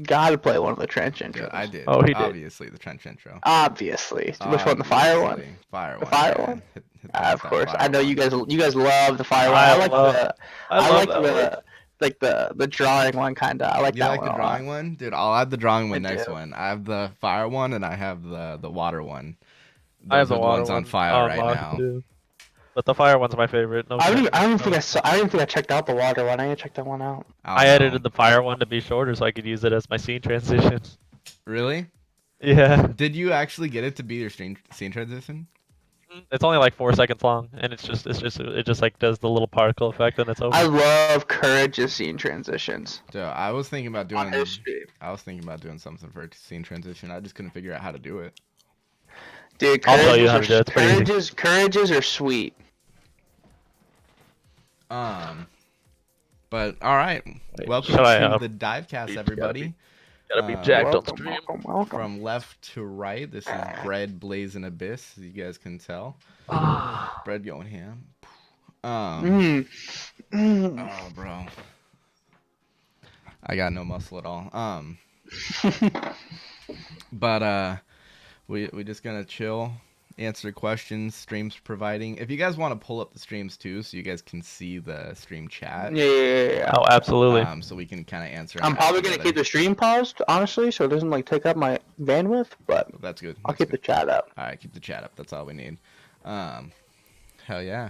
Gotta play one of the trench Yeah, intros. I did. Oh, he did. Obviously, the trench intro. Obviously. Which one? The fire one? Obviously. Fire The one. fire Yeah. one? Hit Of that course. fire I know one. you guys love the fire one. I like love that one. the drawing one kinda. I like You that like one the a drawing lot. one? Dude, I'll add the drawing one I next do. one. I have the fire one and I have the water one. I have Those the are the water ones on one file right unlocked now. too. But the fire one's my favorite. No, I don't even no. think I don't even think I checked out the water one. I need to check that one out. I edited the fire one to be shorter so I could use it as my scene transition. Really? Yeah. Did you actually get it to be your scene transition? It's only like 4 seconds long, and it just like does the little particle effect, and it's over. I love Courage's scene transitions. Dude, I was thinking about doing. On his stream. I was thinking about doing something for a scene transition. I just couldn't figure out how to do it. Dude, I'll tell you how to do it. It's pretty easy. Courage's are sweet. But all right, Wait, welcome to the Divecast, everybody. Gotta be jacked on Welcome, stream. welcome. From left to right, this is Bread Blazing Abyss, as you guys can tell. Bread going ham. Oh, bro. I got no muscle at all. But we just gonna chill, answer questions, streams providing. If you guys want to pull up the streams too, so you guys can see the stream chat. Yeah. Oh, absolutely. So we can kind of answer. I'm probably gonna keep the stream paused, honestly, so it doesn't like take up my bandwidth. But that's good. I'll keep the chat up. All right, keep the chat up. That's all we need. Hell yeah.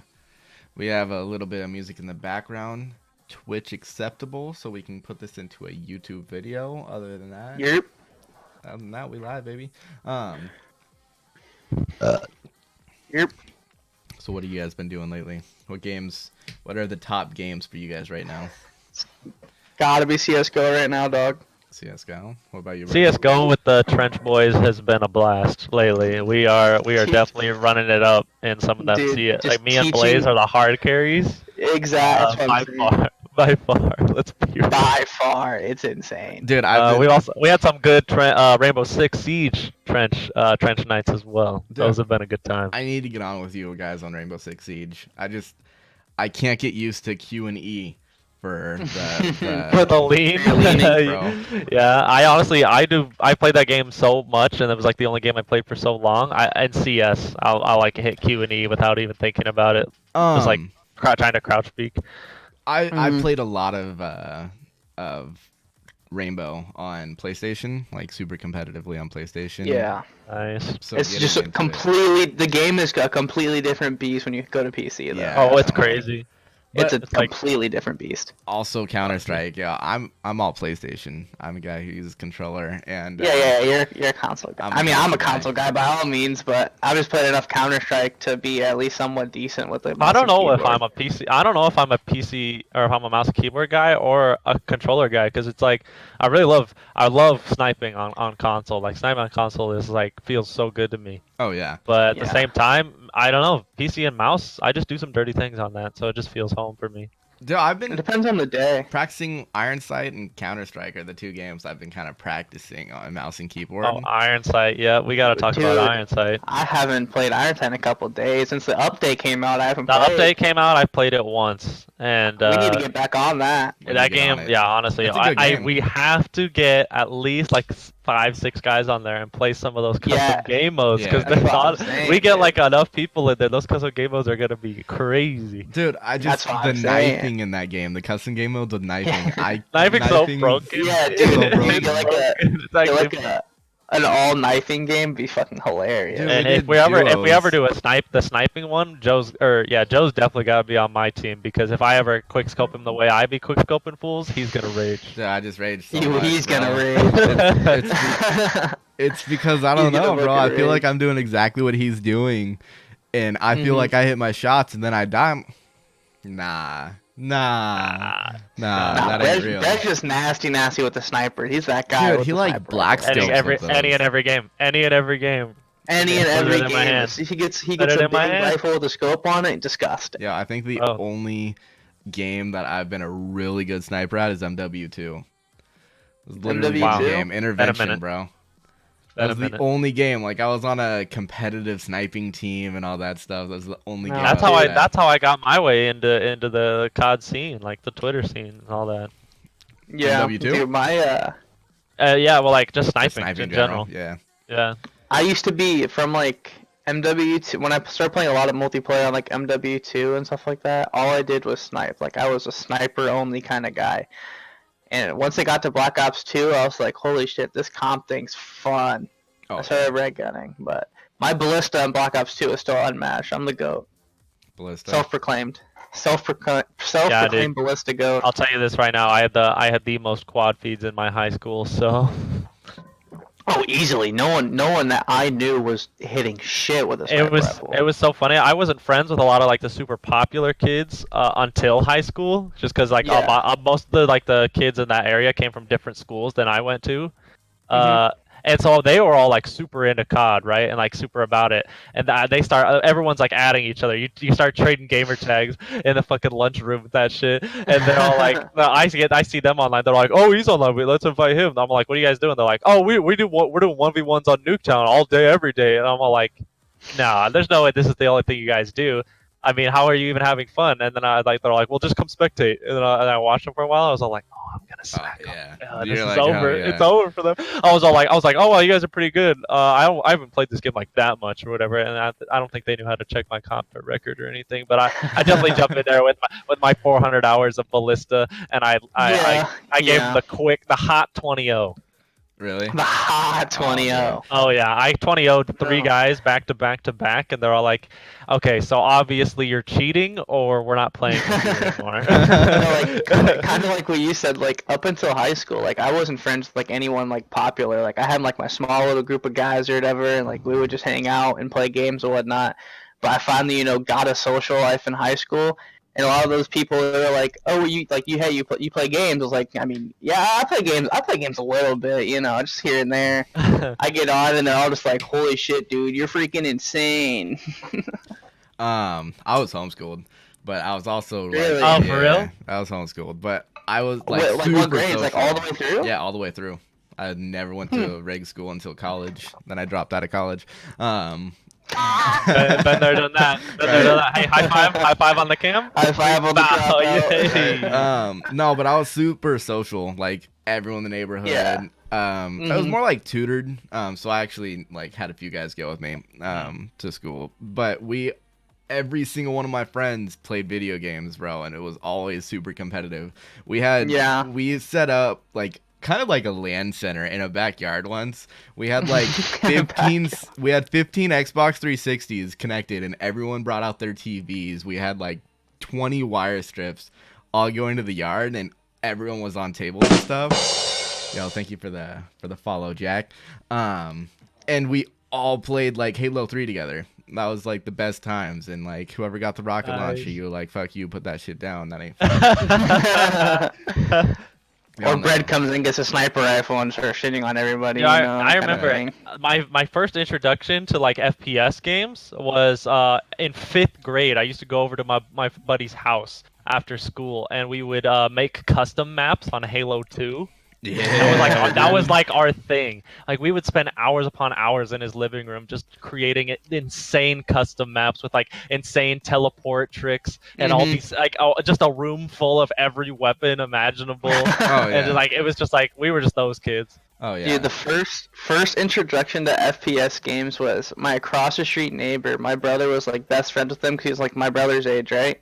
We have a little bit of music in the background. Twitch acceptable, so we can put this into a YouTube video. Other than that, Yep. other than that, we live, baby. Yep. So what have you guys been doing lately? What are the top games for you guys right now? Gotta be CS:GO right now, dog. CS:GO. What about you? CS:GO with the Trench Boys has been a blast lately. We are definitely running it up in some of them. Dude, Like me and Blaze are the hard carries. Exactly. By far. Let's be real. By far, it's insane. Dude, we had some good Rainbow Six Siege trench nights as well. Dude, those have been a good time. I need to get on with you guys on Rainbow Six Siege. I can't get used to Q and E for the for the lean. leaning, bro. Yeah, I played that game so much, and it was like the only game I played for so long. In CS, I'll like hit Q and E without even thinking about it. Just like trying to crouch peek. I played a lot of Rainbow on PlayStation, like super competitively on PlayStation. Yeah. Nice. So It's just the game is a completely different beast when you go to PC. Though. Yeah. Oh, it's crazy. It's a like- completely different beast. Also Counter-Strike. Yeah, I'm all PlayStation. I'm a guy who uses controller and Yeah, you're a console guy. I'm a console guy by all means, but I've just played enough Counter-Strike to be at least somewhat decent with it. I don't know if I'm a PC. I don't know if I'm a PC or if I'm a mouse and keyboard guy or a controller guy, because it's like I love sniping on console. Like sniping on console is like feels so good to me. Oh yeah. But at the same time, I don't know, PC and mouse. I just do some dirty things on that, so it just feels home for me. Dude, I've been It depends on the day. practicing Iron Sight and Counter-Strike are the two games I've been kind of practicing on mouse and keyboard. Oh, Iron Sight. Yeah, we gotta talk about Iron Sight. I haven't played Iron Sight in a couple days since the update came out. I haven't The played. update came out. I played it once, and We need to get back on that. that game. Yeah, honestly, It's a good game. we have to get at least like 5-6 guys on there and play some of those custom game modes, because that's what I'm saying, we get dude. like enough people in there. Those custom game modes are gonna be crazy. Dude, That's what the I'm saying. knifing in that game, the custom game mode with knifing. Knifing's so broken. Yeah, dude. so broken. You get It's actually like an all knifing game, be fucking hilarious. Dude, And we if did we ever duos. do the sniping one, Joe's definitely gotta be on my team, because if I ever quick scope him the way I be quick scoping fools, he's gonna rage. Dude, I just raged so much, He's bro. gonna rage. It's because I don't He's gonna know, bro. I fucking feel like rage. I'm doing exactly what he's doing, and I feel like I hit my shots and then I die. Nah, that ain't real. That's just nasty with the sniper. He's that guy. Dude, with he the like sniper. black Any scopes with and those. every game. Any and every game. Any and Put it every in my game. hand. He gets Put a it in big my hand. rifle with a scope on it. Disgusting. Yeah, I think the Oh. only game that I've been a really good sniper at is MW2. It was literally the MW2? game. Intervention, bro. That was the only game. Like I was on a competitive sniping team and all that stuff. That was the only game. That's I how was I at. that's how I got my way into the COD scene, like the Twitter scene and all that. Yeah, MW2? dude, my Yeah, well, like just Just sniping in general. Yeah. Yeah. I used to be from like MW2 when I started playing a lot of multiplayer on like MW2 and stuff like that. All I did was snipe. Like I was a sniper only kind of guy. And once I got to Black Ops 2, I was like, holy shit, this comp thing's fun. Oh, I started red gunning, but my ballista in Black Ops 2 is still unmatched. I'm the GOAT. Ballista. Self-proclaimed. Yeah, Self-proclaimed ballista GOAT. I'll tell you this right now. I had the most quad feeds in my high school, so. Oh, easily. No one that I knew was hitting shit with a sniper rifle. It was so funny. I wasn't friends with a lot of like the super popular kids until high school, just because like Yeah. most of the kids in that area came from different schools than I went to. Mhm. And so they were all like super into COD, right? And like super about it. And they start, everyone's like adding each other. You start trading gamer tags in the fucking lunchroom with that shit. And they're all like, I see them online. They're like, oh, he's online. Let's invite him. And I'm like, what are you guys doing? They're like, oh, we're doing 1v1s on Nuketown all day, every day. And I'm all like, nah, there's no way this is the only thing you guys do. I mean, how are you even having fun? And then they're like, well, just come spectate. And then I watched them for a while. I was all like, oh, I'm gonna smack them. Yeah. This You're is like, over. oh, yeah. It's over for them. I was like, oh well, you guys are pretty good. I haven't played this game like that much or whatever, and I don't think they knew how to check my comp record or anything. But I definitely jumped in there with my 400 hours of ballista, and I gave them the hot 20-0. Really? The hot 20-0. Oh yeah, I 20-0'd 3 guys back to back to back, and they're all like, "Okay, so obviously you're cheating, or we're not playing with you anymore." kind of like what you said. Like up until high school, like I wasn't friends with like anyone like popular. Like I had like my small little group of guys or whatever, and like we would just hang out and play games or whatnot. But I finally, got a social life in high school. And a lot of those people are like, "Oh, you play games?" I was like, "I mean, yeah, I play games. I play games a little bit, just here and there." I get on, and they're all just like, "Holy shit, dude, you're freaking insane!" I was homeschooled, but I was also Really? like, Oh, for real? I was homeschooled, but I was like Wait, super what grades? social. Like all the way through? Yeah, all the way through. I never went to a reg school until college. Then I dropped out of college. Been there, done that. Hey, high five on the cam. High five on the Bow, dropout. yay. No, but I was super social. Like everyone in the neighborhood. Yeah. I was more like tutored. So I actually like had a few guys go with me to school. But every single one of my friends played video games, bro, and it was always super competitive. We set up like kind of like a LAN center in a backyard once. We had like 15 Xbox 360s connected, and everyone brought out their TVs. We had like 20 wire strips all going to the yard, and everyone was on tables and stuff. Yo, thank you for the follow, Jack. And we all played like Halo 3 together. That was like the best times, and like whoever got the rocket launcher, you were like, fuck you, put that shit down. That ain't Or Brad comes in and gets a sniper rifle and starts shitting on everybody. Yeah, kind I of remember thing. my first introduction to like FPS games was in 5th grade. I used to go over to my buddy's house after school, and we would make custom maps on Halo 2. Yeah. That was like our thing. Like we would spend hours upon hours in his living room just creating insane custom maps with like insane teleport tricks and all these just a room full of every weapon imaginable. Oh, yeah. And like it was just like we were just those kids. Oh yeah. Dude, the first introduction to FPS games was my across the street neighbor. My brother was like best friends with him because he's like my brother's age, right?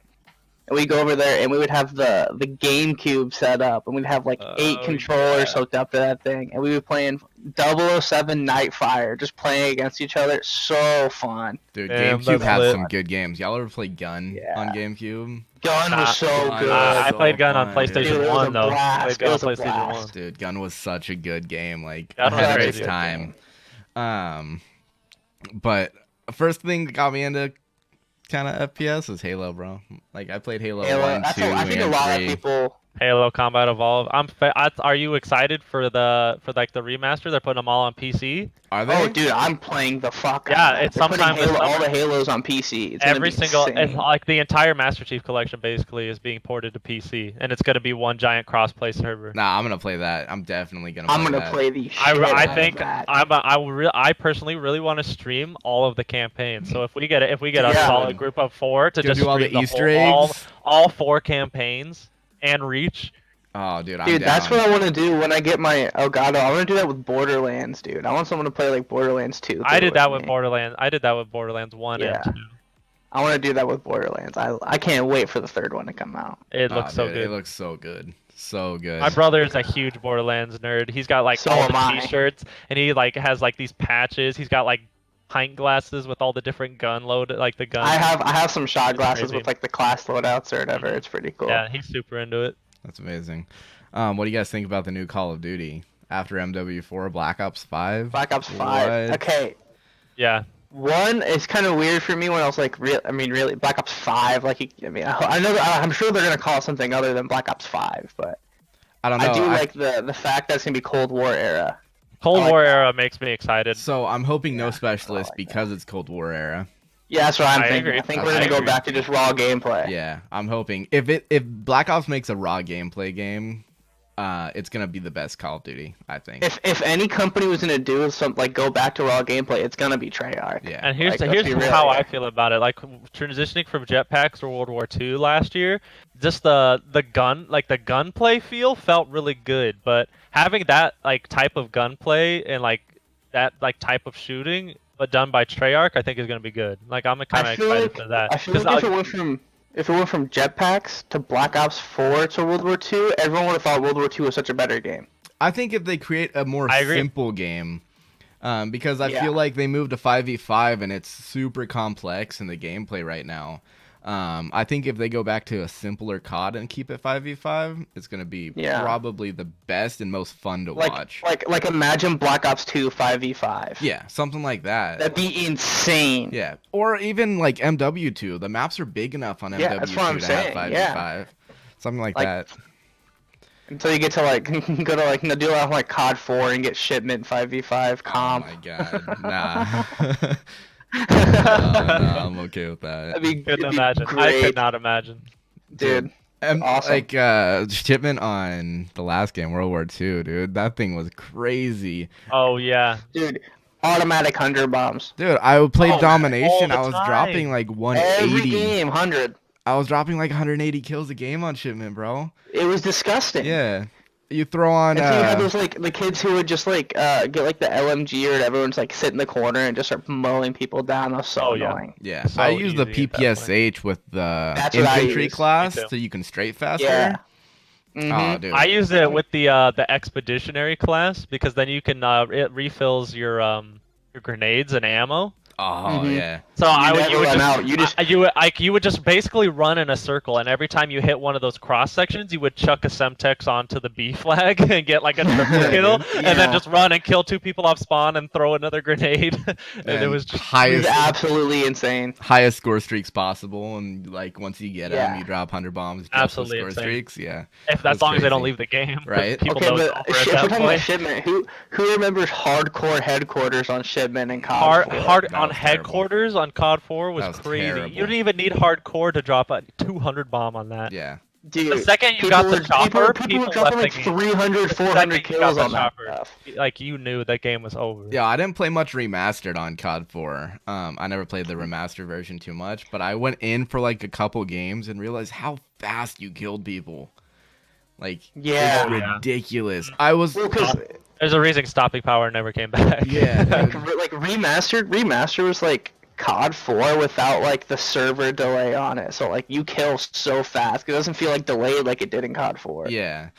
And we go over there and we would have the GameCube set up, and we'd have like 8 controllers hooked up to that thing, and we were playing 007 Nightfire, just playing against each other. So fun. Dude, Damn, GameCube that's had lit. some good games. Y'all ever play Gun on GameCube? Gun was so good. I played Gun on fun, PlayStation dude. It was a 1 though. blast. Played Gun It on was a PlayStation blast. 1. Dude, Gun was such a good game. Like Gun was ahead of a its good time. But first thing that got me into kind of FPS was Halo, bro. Like I played Halo 1, 2, I think a and lot 3. of people. Halo Combat Evolved. Are you excited for like the remaster? They're putting them all on PC. Are they? Oh, dude, I'm playing the fuck out. Yeah, of it. it's They're putting sometime this all summer. the Halos on PC. It's gonna Every be single, insane. it's like the entire Master Chief Collection basically is being ported to PC, and it's gonna be one giant cross-play server. Nah, I'm gonna play that. I'm definitely gonna. I'm play gonna that. play the shit I out think of that. I personally really want to stream all of the campaigns. So if we get a Yeah. solid group of 4 to Gonna just do all the stream Easter all eggs? all 4 campaigns and reach, Oh, dude, I'm Dude, down. that's what I want to do when I get my Elgato. I want to do that with Borderlands, dude. I want someone to play like Borderlands 2. I did that with me. Borderlands. I did that with Borderlands 1 Yeah. and 2. I want to do that with Borderlands. I can't wait for the third one to come out. It looks so dude, good. It looks so good. So good. My brother is a huge Borderlands nerd. He's got like So all am the I. T-shirts, and he like has like these patches. He's got like pint glasses with all the different gun load, like the gun. I have some shot It's glasses crazy. with like the class loadouts or whatever. It's pretty cool. Yeah, he's super into it. That's amazing. What do you guys think about the new Call of Duty after MW4, Black Ops 5? Black Ops 5. What? Okay. Yeah. One is kind of weird for me when I was like, really, Black Ops 5. Like, I know, I'm sure they're gonna call it something other than Black Ops 5, but I don't know. I do like the fact that it's gonna be Cold War era. Cold like War that. era makes me excited. So I'm hoping no Yeah, specialist I like because it's Cold War era. Yeah, that's what I'm I thinking. agree. I think I we're gonna go agree. back to just raw gameplay. Yeah, I'm hoping if Black Ops makes a raw gameplay game, it's gonna be the best Call of Duty, I think. If any company was gonna do some like go back to raw gameplay, it's gonna be Treyarch. Yeah. And here's Like, let's here's be real how here. I feel about it. Like transitioning from jetpacks to World War II last year, just the gunplay feel felt really good. But having that like type of gunplay and like that like type of shooting, but done by Treyarch, I think is gonna be good. Like I'm kind of I feel excited like for that. I feel 'Cause, like if it went from jetpacks to Black Ops 4 to World War 2, everyone would have thought World War 2 was such a better game. I think if they create a more I agree. simple game, because I Yeah. feel like they moved to 5v5 and it's super complex in the gameplay right now. I think if they go back to a simpler COD and keep it 5v5, it's gonna be Yeah. probably the best and most fun to watch. Like imagine Black Ops 2 5v5. Yeah, something like that. That'd be insane. Yeah, or even like MW2. The maps are big enough on Yeah, MW2 that's what I'm to saying, have 5v5. yeah. Something like Like, that. Until you get to like go to like do like COD 4 and get shipment 5v5 comp. Oh my god, nah. No, I'm okay with that. That'd be, couldn't it'd be imagine. I great, could not imagine. dude. Awesome. Like shipment on the last game, World War II, dude. That thing was crazy. Oh yeah. Dude, automatic 100 bombs. Dude, I played all Domination. the I was time. dropping like Every 180. game 100. I was dropping like 180 kills a game on shipment, bro. It was disgusting. Yeah. You throw on And so you had those like the kids who would just like get like the LMG or whatever and just like sit in the corner and just start mowing people down. That was so Oh, yeah. annoying. yeah. So I use the easy at that point. PPSH with the That's what I infantry use. class Me too. so you can straight faster. Yeah. Oh, Mhm. dude. I used it with the expeditionary class because then you can it refills your grenades and ammo. Oh, Mhm. yeah. So I would never you would run just out. You just- you would just basically run in a circle, and every time you hit one of those cross sections, you would chuck a Semtex onto the B flag and get like a triple kill, and then Yeah. just run and kill 2 people off spawn and throw another grenade. And it was just It was highest absolutely insane. highest score streaks possible, and like once you get them, Yeah. you drop 100 bombs. Just Absolutely with score insane. streaks. Yeah. as That's long as they don't crazy. leave the game, 'cause Right. People Okay, know it's but over at if we're that talking about point. shipment, who remembers hardcore headquarters on shipment and COD? Hard That on was terrible. headquarters on COD 4 was That was crazy. terrible. You didn't even need hardcore to drop a 200 bomb on that. Yeah. Dude, The second you people got the were- chopper, people people were dropping left like the game. 300, The 400 second you got kills the on that chopper, stuff. like you knew that game was over. Yeah, I didn't play much remastered on COD 4. I never played the remastered version too much, but I went in for like a couple games and realized how fast you killed people. Like, Yeah. it's Oh, yeah. ridiculous. I was Well, because There's a reason stopping power never came back. Yeah, like, dude. like remaster was like COD 4 without like the server delay on it. So like you kill so fast. It doesn't feel like delayed like it did in COD 4. yeah.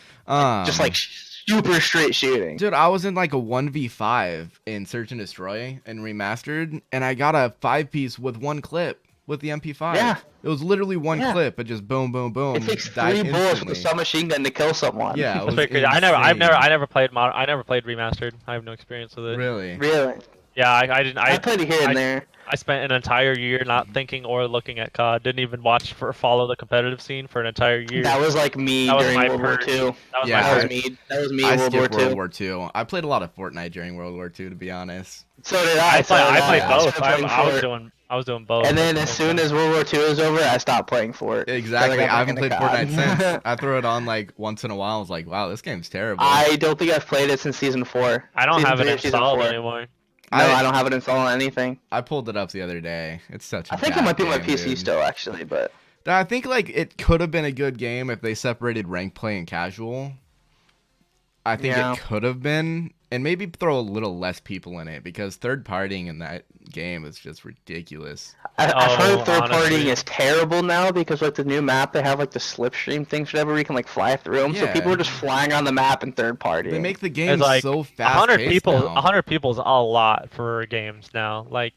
Just like super straight shooting. Dude, I was in like a 1v5 in Search and Destroy and remastered, and I got a 5-piece with one clip with the MP5. Yeah. It was literally one Yeah. clip, but just boom, boom, boom. It takes died 3 bullets with instantly. a submachine gun to kill someone. Yeah, it That's was pretty crazy. I never insane. I never played remastered. I have no experience with it. Really? Really. Yeah, I didn't. I played it here and there. I spent an entire year not thinking or looking at COD. Didn't even follow the competitive scene for an entire year. That was like me That was during my World War purge. II. That was Yeah, my That was first. me. That was me I in World War skipped II. World War II. I played a lot of Fortnite during World War II, to be honest. So did I. I played both. started playing I was doing both. And then at as the soon same time. as World War II was over, I stopped playing for it. Exactly. I haven't played Fortnite since. since. I throw it on like once in a while. I was like, wow, this game's terrible. I don't think I've played it since season 4. I don't Season have it 3 or season installed 4. anymore. No, I don't have it installed on anything. I pulled it up the other day. It's such a I think it bad might be on my game, PC dude. still, actually, but I think like it could have been a good game if they separated rank play and casual. I think Yeah. it could have been, and maybe throw a little less people in it because third partying in that game is just ridiculous. I've heard third honestly. partying is terrible now because like the new map they have like the slipstream things, whatever, where you can like fly through them. So Yeah. people are just flying on the map in third party. They make the game It's like so fast. 100 people. now. 100 people is a lot for games now. Like,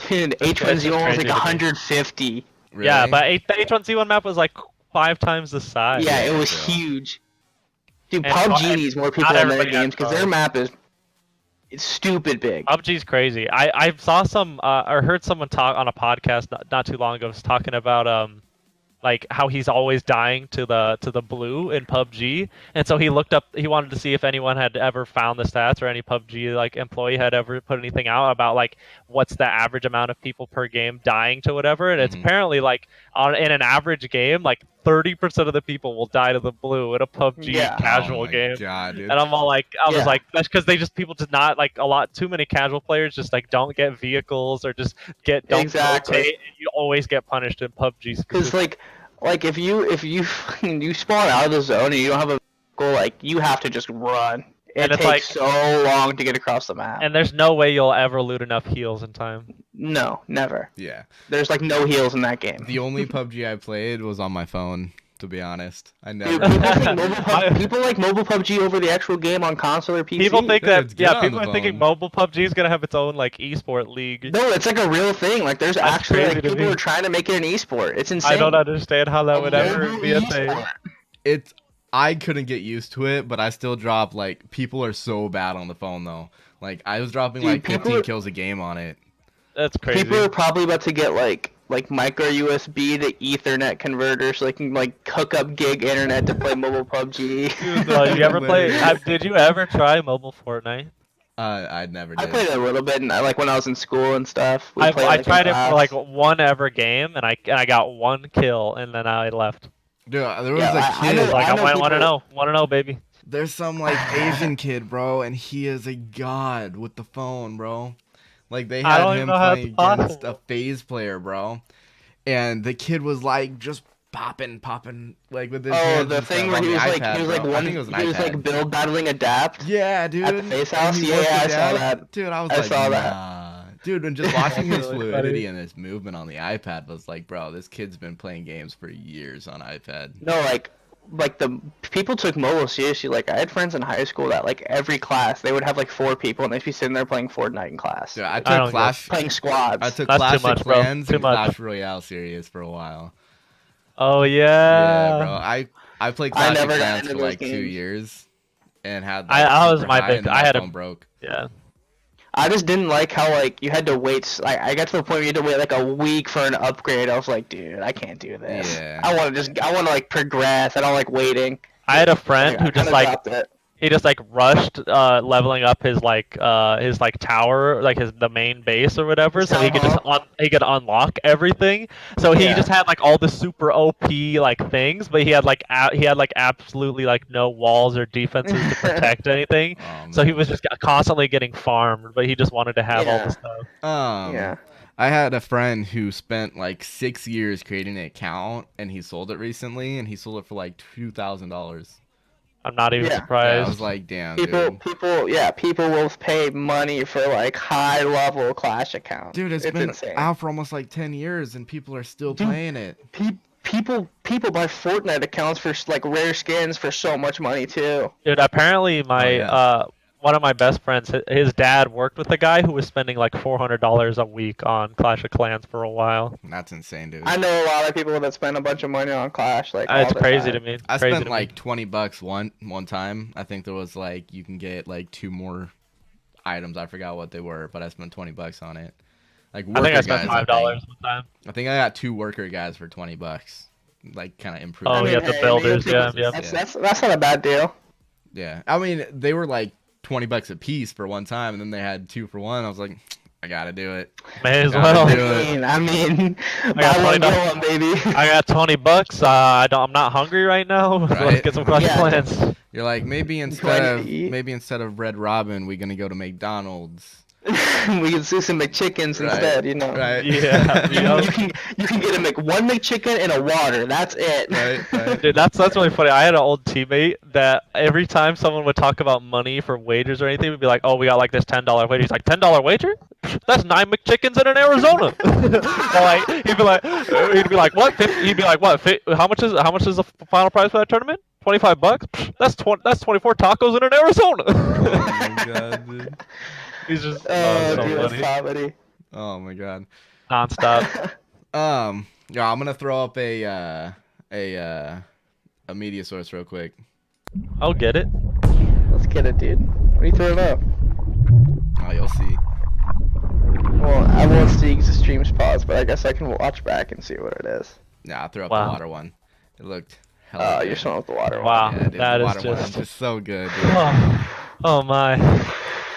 Dude, It's H1Z1 was crazy like to me. 150. Really? yeah, but the H1Z1 map was like 5 times the size. Yeah, it was true. huge. Dude, And PUBG and needs more people not on their everybody has games because their phones. map is it's stupid big. PUBG's crazy. I saw some or heard someone talk on a podcast not too long ago was talking about like how he's always dying to the blue in PUBG, and so he wanted to see if anyone had ever found the stats or any PUBG like employee had ever put anything out about like what's the average amount of people per game dying to whatever, and it's Mhm. apparently like in an average game like 30% of the people will die to the blue in a PUBG Yeah. casual Oh my game. God, dude. And I'm all like, I was Yeah. like, that's because people just not like a lot too many casual players just like don't get vehicles or just don't Exactly. rotate. And you always get punished in PUBG. Because like if you you spawn out of the zone and you don't have a vehicle, like you have to just run. It And it's takes like- so long to get across the map. And there's no way you'll ever loot enough heals in time. No, never. Yeah. There's like no heals in that game. The only PUBG I played was on my phone, to be honest. I never. Dude, people like mobile PUBG over the actual game on console or PC. People think Yeah, it's that good on people the are thinking phone. mobile PUBG is gonna have its own like esport league. No, it's like a real thing. Like there's That's actually crazy like to people me. are trying to make it an esport. It's insane. I don't understand how that would ever mobile be a thing. esport. It's I couldn't get used to it, but I still drop like people are so bad on the phone though. Like I was dropping Dude, like people 15 are- kills a game on it. That's crazy. People are probably about to get like micro USB to Ethernet converters so they can like hook up gig internet to play mobile PUBG. You ever play? Literally. Did you ever try mobile Fortnite? I never did. I played it a little bit, and like when I was in school and stuff. We I played, like, in tried it for class. like one ever game, and I got one kill, and then I left. Dude, there was Yeah, a I kid. know- Like I want people- to know, baby. There's some like Asian kid, bro, and he is a god with the phone, bro. Like they I had don't him even know how playing it's against possible. a phase player, bro. And the kid was like just popping like with his Oh, hands the and thing stuff where on he the was like iPad, he was bro. like I one think it was an he was like iPad. build battling adapt. Yeah, dude. At the face And house? he Yeah, looked I it saw up. that. Dude, I was I like, saw that. nah. Dude, and just watching his Really fluidity funny. and his movement on the iPad was like, bro, this kid's been playing games for years on iPad. No, like the people took mobile seriously. Like I had friends in high school that like every class they would have like 4 people and they'd be sitting there playing Fortnite in class, Dude, I don't took get- Clash. playing squads. I took That's too Clash of much, bro. Clans Too and much. Clash Royale serious for a while. Oh Yeah, yeah. bro. I played I Clash of never got Clans into for those like 2 games. years, and had I like, was super my high, big- and then I my had a- phone broke. Yeah. I just didn't like how like you had to wait. I got to the point where you had to wait like a week for an upgrade. I was like, dude, I can't do this. Yeah. I want to like progress. I don't like waiting. I had a friend I who just kinda like dropped it. he just like rushed leveling up his like tower, like the main base or whatever, so he could just he could unlock everything. So he Yeah. just had like all the super OP like things, but he had like absolutely like no walls or defenses to protect anything. So he was just constantly getting farmed, but he just wanted to have all Yeah. the stuff. Yeah. I had a friend who spent like 6 years creating an account, and he sold it recently, and he sold it for like $2,000. I'm not even Yeah. Yeah, I surprised. was like, damn, People, dude. people will pay money for like high level Clash accounts. Dude, it's been insane. out for almost like 10 years, and people are still Dude. playing it. People buy Fortnite accounts for like rare skins for so much money too. Dude, apparently my yeah. one of my best friends, his dad worked with a guy who was spending like $400 a week on Clash of Clans for a while. That's insane, dude. I know a lot of people that spend a bunch of money on Clash. Like It's all the crazy time. to me. I Crazy spent to like me. $20 one time. I think there was like you can get like 2 more items. I forgot what they were, but I spent $20 on it. Like I think I worker spent guys, $5 think. one time. I think I got 2 worker guys for $20. Like kind of improved. Oh, I mean, yeah, the hey, builders, man, yeah. That's not a bad deal. Yeah. I mean, they were like $20 a piece for one time, and then they had 2 for 1. I was like, I gotta do it. May as Gotta well. do it. I mean, got buy one, $20. get one, baby. I got $20. I'm not hungry right now. Let's Right. get some Clash Yeah. Clans. You're like, maybe want instead to of eat? Red Robin, we're gonna go to McDonald's. We can do some McChickens Right. instead, you know. Right. Yeah, You, you know? you can get one McChicken and a water. That's it. Right. Dude, that's really funny. I had an old teammate that every time someone would talk about money for wagers or anything, we'd be like, "Oh, we got like this $10 wager." He's like, $10 wager? That's 9 McChickens in an Arizona. Or like he'd be like, "What?" He'd be like, "What? How much is the final prize for that tournament? $25? That's 24 tacos in an Arizona." Oh my god, dude. He's just Oh, so dude, that's funny, comedy. Oh my god. nonstop. Yeah, I'm gonna throw up a media source real quick. I'll get it. Let's get it, dude. What are you throwing up? Oh, you'll see. Well, I won't see because the stream's paused, but I guess I can watch back and see what it is. Yeah, I'll throw up Wow. the water one. It looked hella Oh, you're good. swimming with the water. Wow, Yeah, dude, that the is water one's just. just so good, dude. Oh my,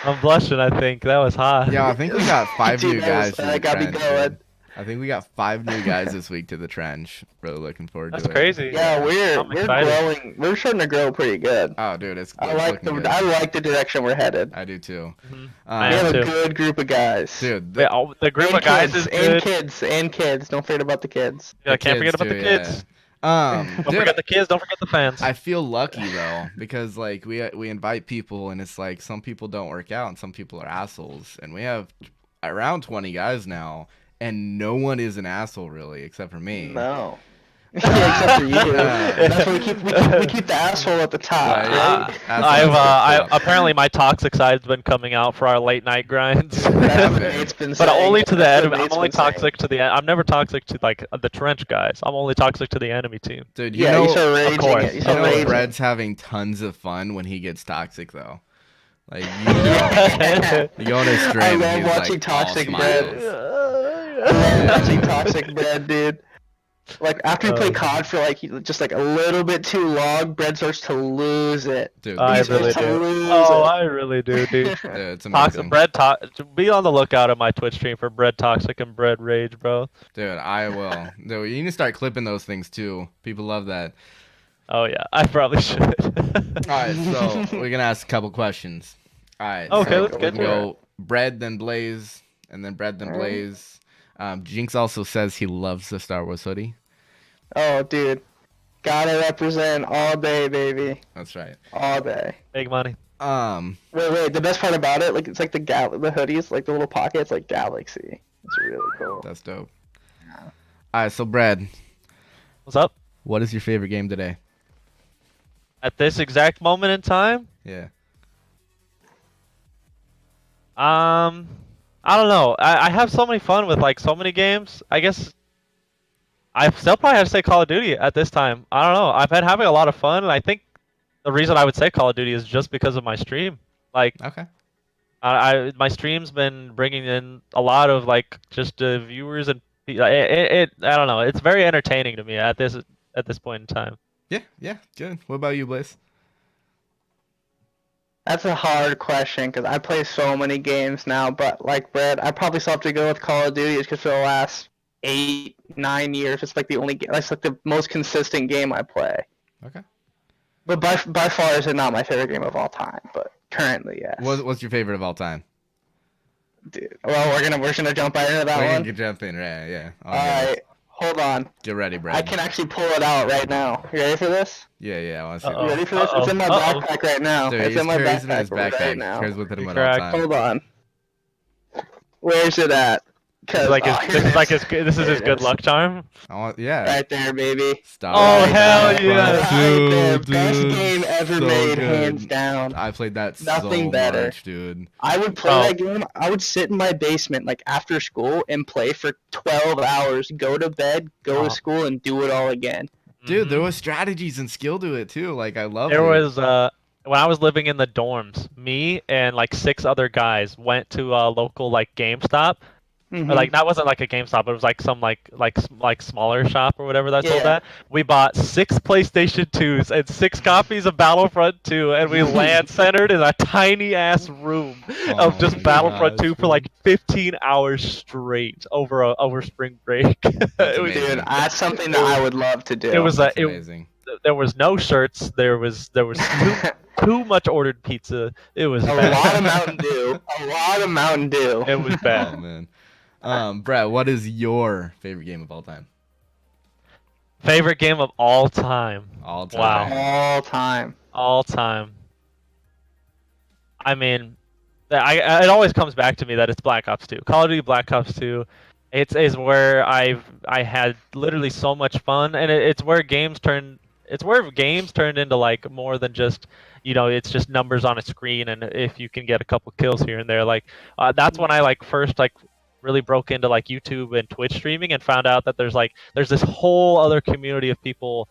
I'm blushing. I think that was hot. Yeah, I think we got 5 Dude, new that guys was- to that the got me trench. going. Dude. I think we got 5 new guys this week to the trench. Really looking forward That's to it. crazy. Yeah, we're I'm excited. growing. We're starting to grow pretty good. Oh, dude, it's I like looking good. I like the direction we're headed. I do too. Mhm. We I have am a too. good group of guys. Dude, Yeah, the group and of guys kids, is and good. kids. Don't forget about the kids. Yeah, the can't forget kids about the too, yeah. kids. Don't Dude, forget the kids. Don't forget the fans. I feel lucky though because like we invite people and it's like some people don't work out and some people are assholes and we have around 20 guys now and no one is an asshole really except for me. No. Yeah, except for you. That's why we keep the asshole at the top. Right. Right? Assholes. Apparently my toxic side's been coming out for our late night grinds. That's what been. Nate's been But saying. only to the That's what enemy. I'm Nate's only been saying. toxic to the. I'm never toxic to like the trench guys. I'm only toxic to the enemy team. Dude, you Yeah, know, you start raging. course. You you start know raging. Brett's having tons of fun when he gets toxic though. Like you go on his stream. I love he's watching like, all toxic smiles. Brett. I love watching toxic Brett, dude. Like after you play COD for like just like a little bit too long, Brett starts to lose it. Dude, I He's really supposed to do. lose Oh, it. I really do, dude. it's amazing. Be on the lookout at my Twitch stream for Bread Toxic and Bread Rage, bro. Dude, I will. Dude, you need to start clipping those things too. People love that. Oh yeah, I probably should. Alright, so we're gonna ask a couple questions. Alright, Okay, so let's we get can to go Bread then Blaze, and then Bread then Alright. Blaze. Jinx also says he loves the Star Wars hoodie. Oh, dude. Gotta represent all day, baby. That's right. All day. Big money. Wait. The best part about it, like it's like the hoodies, like the little pockets, like Galaxy. It's really cool. That's dope. Alright, so Brad, What's up? what is your favorite game today? At this exact moment in time, Yeah. I don't know. I have so many fun with like so many games. I guess I still probably have to say Call of Duty at this time. I don't know. I've been having a lot of fun, and I think the reason I would say Call of Duty is just because of my stream. Like, Okay. my stream's been bringing in a lot of like just viewers and I don't know. It's very entertaining to me at this point in time. Yeah, good. What about you, Blaze? That's a hard question because I play so many games now, but like Brett, I probably still have to go with Call of Duty just because for the last 8-9 years, it's like the only that's like the most consistent game I play. Okay. But by far is it not my favorite game of all time, but currently yes. What's your favorite of all time? Dude. Well, we're gonna jump right into that We're one. gonna jump in, yeah. All right, hold on. Get ready, Brad. I can actually pull it out right now. You ready for this? Yeah, I want to see. Uh-oh. You ready for this? It's in my backpack right now. Dude, It's he in my carries it in his backpack right now. Carries with him You at all cracked. times. Hold on. Where's it at? This is like here this it is like is. his Here it good is. luck charm. Right there, baby. Stop. Oh, Right hell there. yeah. Right there. Dude, Best game ever so made, good. hands down. I played that Nothing so better. much, dude. I would play Oh. that game. I would sit in my basement like after school and play for 12 hours, go to bed, go Oh. to school, and do it all again. Dude, Mhm. there was strategies and skill to it too. Like I love it. There was when I was living in the dorms, me and like 6 other guys went to a local like GameStop. Mhm. Or, like that wasn't like a GameStop, it was like some like smaller shop or whatever that sold Yeah. that. We bought 6 PlayStation 2s and 6 copies of Battlefront 2, and we land centered in a tiny ass room of Oh just my Battlefront gosh, 2 for like 15 hours straight over spring break. That's It was- amazing. Dude, that's something that I would love to do. It was That's it, amazing. there was no shirts. There was too much ordered pizza. It was A bad. lot of Mountain Dew. A lot of Mountain Dew. It was Oh bad. man. Brett, what is your favorite game of all time? Favorite game of all time. All time. Wow. All time. All time. I mean, it always comes back to me that it's Black Ops 2. Call of Duty Black Ops 2. It's where I had literally so much fun, and it's where games turned. It's where games turned into like more than just, it's just numbers on a screen, and if you can get a couple kills here and there, like that's when I like first like really broke into like YouTube and Twitch streaming and found out that there's this whole other community of people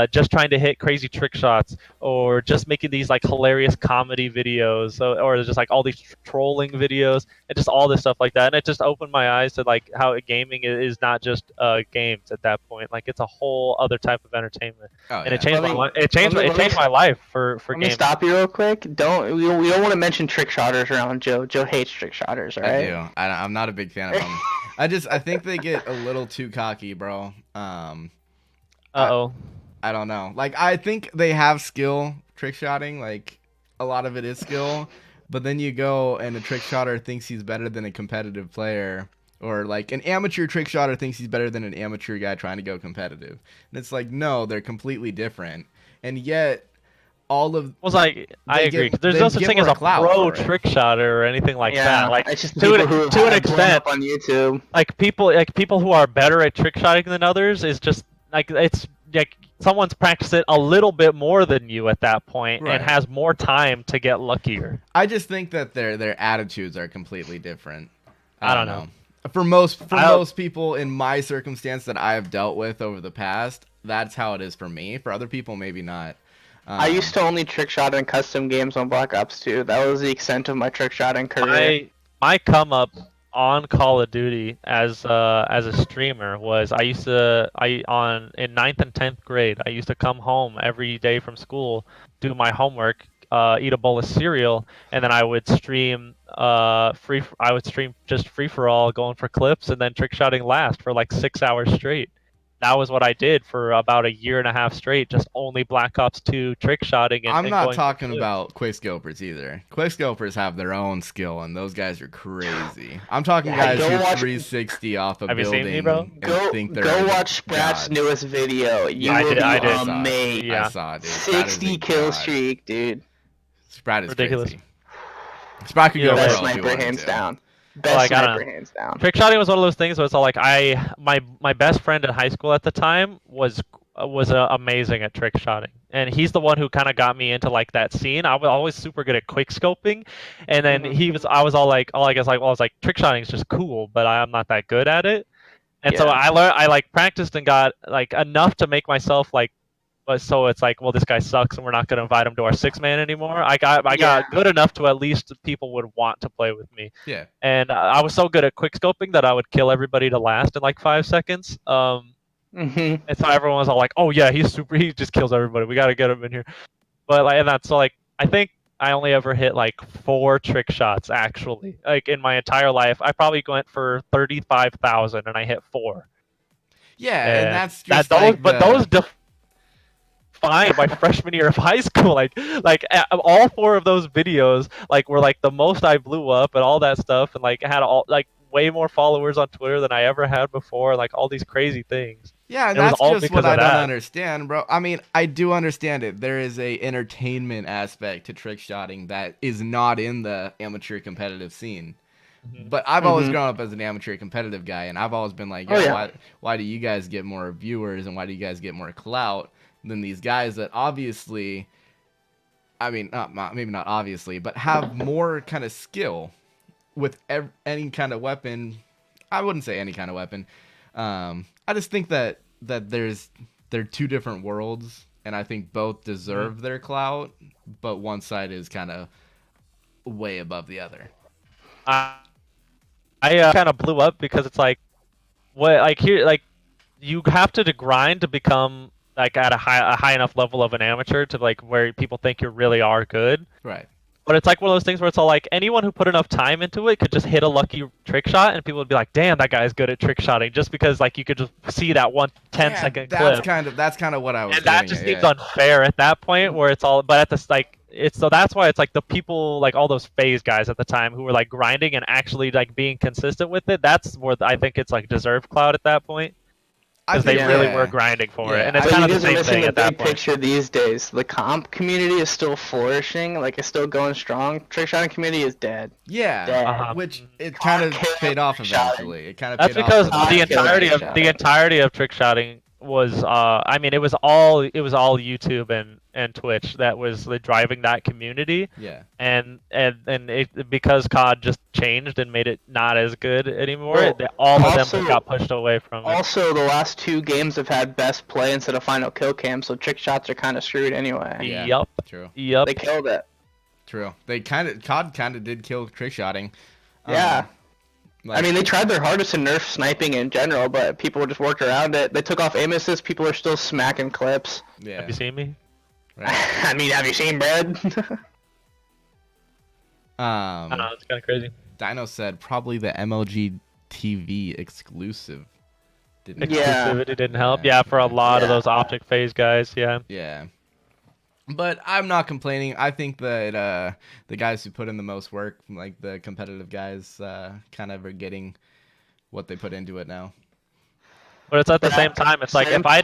just trying to hit crazy trick shots or just making these like hilarious comedy videos or just like all these trolling videos and just all this stuff like that. And it just opened my eyes to like how gaming is not just games at that point. Like it's a whole other type of entertainment. Oh, And yeah. it changed Let me- my life. It changed let me- my life for Let me gaming. stop you real quick. We don't want to mention trick shotters around Joe. Joe hates trick shotters, all I right? do. I'm not a big fan of them. I think they get a little too cocky, bro. Uh-oh. I don't know. Like, I think they have skill trick shotting. Like, a lot of it is skill. But then you go and a trick shotter thinks he's better than a competitive player. Or, like, an amateur trick shotter thinks he's better than an amateur guy trying to go competitive. And it's like, no, they're completely different. And yet, all of... Well, I agree. 'Cause there's no such thing as a pro trick shotter or anything like that. Like it's just to people who an have blown extent, up on YouTube. like people who are better at trick shotting than others is just like it's like someone's practiced it a little bit more than you at that point Right. and has more time to get luckier. I just think that their attitudes are completely different. I don't know. For most people in my circumstance that I have dealt with over the past, that's how it is for me. For other people, maybe not. I used to only trick shot in custom games on Black Ops 2. That was the extent of my trick shotting career. My come up on Call of Duty as a streamer was in ninth and 10th grade I used to come home every day from school, do my homework, eat a bowl of cereal, and then I would stream just free for all, going for clips and then trick shotting last for like 6 hours straight. That was what I did for about a year and a half straight, just only Black Ops 2 trick shotting. I'm and not going talking for about quickscopers either. Quickscopers have their own skill, and those guys are crazy. I'm talking guys go who watch- 360 off a Have you seen building me, bro? and Go think they're watch Sprat's gods. newest video. You I will did- be I did. amazed. Yeah. I saw it, dude. Sprat is 60 a kill god. streak, dude. Sprat is Ridiculous. crazy. Sprat could Yeah, go Best Best pro if he sniper, wanted hands to. down. Best Like, I don't sniper, hands down. Trick shotting was one of those things where it's all like my best friend in high school at the time was amazing at trick shotting, and he's the one who kind of got me into like that scene. I was always super good at quick scoping, and then Mhm. I was all like, I was like trick shotting is just cool, but I'm not that good at it, and so Yeah. I like practiced and got like enough to make myself like. But so it's like, well, this guy sucks, and we're not going to invite him to our 6-man anymore. I got Yeah. good enough to at least people would want to play with me. Yeah. And I was so good at quick scoping that I would kill everybody to last in like 5 seconds. Mhm. And so everyone was all like, "Oh yeah, he just kills everybody. We got to get him in here." But like, and that's so like, I think I only ever hit like 4 trick shots actually. Like in my entire life, I probably went for 35,000 and I hit 4. Yeah, and that's just those defined my freshman year of high school. All 4 of those videos like were like the most I blew up and all that stuff, and like had all like way more followers on Twitter than I ever had before. Like all these crazy things. Yeah, and It was that's all just because what of I don't that. understand, bro. I mean, I do understand it. There is a entertainment aspect to trick shotting that is not in the amateur competitive scene. Mhm. But I've always Mhm. grown up as an amateur competitive guy, and I've always been like, Oh, yo, yeah. why do you guys get more viewers and why do you guys get more clout than these guys that obviously, I mean, maybe not obviously, but have more kind of skill with any kind of weapon. I wouldn't say any kind of weapon. I just think that they're 2 different worlds, and I think both deserve their clout, but one side is kind of way above the other. I kind of blew up because it's like, what like here like you have to grind to become like at a high enough level of an amateur to like where people think you really are good. Right. But it's like one of those things where it's all like anyone who put enough time into it could just hit a lucky trick shot, and people would be like, "Damn, that guy's good at trick shotting," just because like you could just see that 10-second that's clip. Kind of what I was. And that getting just at, seems yeah. unfair at that point, where it's all. But at this like it's so that's why it's like the people like all those phase guys at the time who were like grinding and actually like being consistent with it. That's where I think it's like deserved clout at that point I because they think, really Yeah. were yeah, grinding for it, yeah. and it's But kind you of the guys are same missing thing the at that big point. picture these days. The comp community is still flourishing, like it's still going strong. Trick shotting community is dead. Yeah, Dead. Uh-huh. which it kind COD of killed paid off trick shotting. eventually. It kind of That's paid off because for the COD the last killed entirety trick generation. of the shotting. entirety of trick shotting was I mean it was all YouTube and Twitch that was like, driving that community Yeah. and it because COD just changed and made it not as good anymore. Well, All of them also, got pushed away from it. also the last two games have had best play instead of final kill cam, so trick shots are kind of screwed anyway. Yeah. Yup. True. Yup. They killed it. True. They COD kind of did kill trick shotting. Yeah. Like, I mean, they tried their hardest to nerf sniping in general, but people just worked around it. They took off aim assist. People are still smacking clips. yeah. Have you seen me? Right. I mean, have you seen Brad? I don't know. It's kind of crazy. Dino said probably the MLG TV exclusive. Didn't Yeah. Exclusivity didn't help. Yeah, for a lot of Yeah. those object phase guys. Yeah. Yeah. But I'm not complaining. I think that the guys who put in the most work, like the competitive guys, kind of are getting what they put into it now. But it's at the Yeah. same time. It's like Same. if I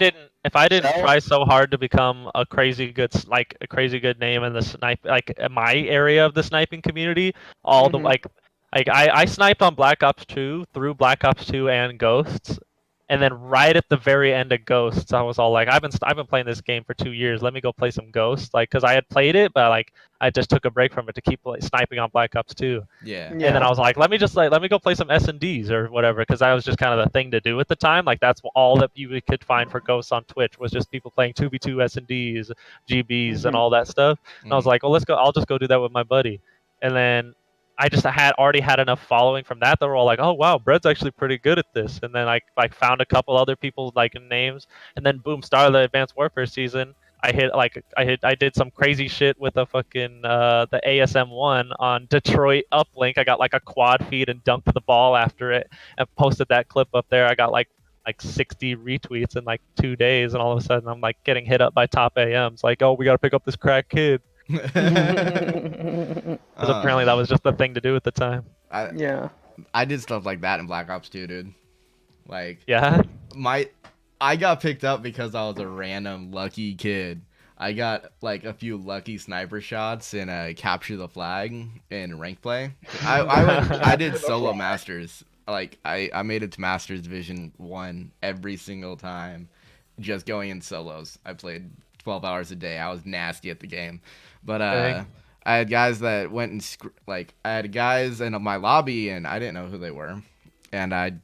didn't So- try so hard to become a crazy good name in the snipe like my area of the sniping community, all the Mhm. like I sniped on Black Ops 2 through Black Ops 2 and Ghosts, and then right at the very end of Ghosts, I was all like, I've been playing this game for 2 years. Let me go play some Ghosts, like because I had played it, but like I just took a break from it to keep sniping on Black Ops 2. Yeah. And then I was like, let me go play some S&Ds or whatever, because that was just kind of the thing to do at the time. Like that's all that you could find for Ghosts on Twitch was just people playing 2v2 S&Ds, GBs, and Mhm. all that stuff. And I was Mhm. like, well, let's go. I'll just go do that with my buddy. And then I just had already had enough following from that. They were all like, oh wow, Brett's actually pretty good at this. And then I like found a couple other people like names, and then boom, started the Advanced Warfare season. I did some crazy shit with the fucking the ASM1 on Detroit uplink. I got like a quad feed and dunked the ball after it and posted that clip up there. I got like 60 retweets in like 2 days, and all of a sudden I'm like getting hit up by top AMs like, oh, we gotta pick up this crack kid, because apparently that was just the thing to do at the time. Yeah. I did stuff like that in Black Ops 2, dude. Like Yeah. I got picked up because I was a random lucky kid. I got like a few lucky sniper shots in a capture the flag in rank play. I did solo masters. Like I made it to Masters Division 1 every single time, just going in solos. I played 12 hours a day. I was nasty at the game. But Dang. I had guys that went and I had guys in my lobby and I didn't know who they were. And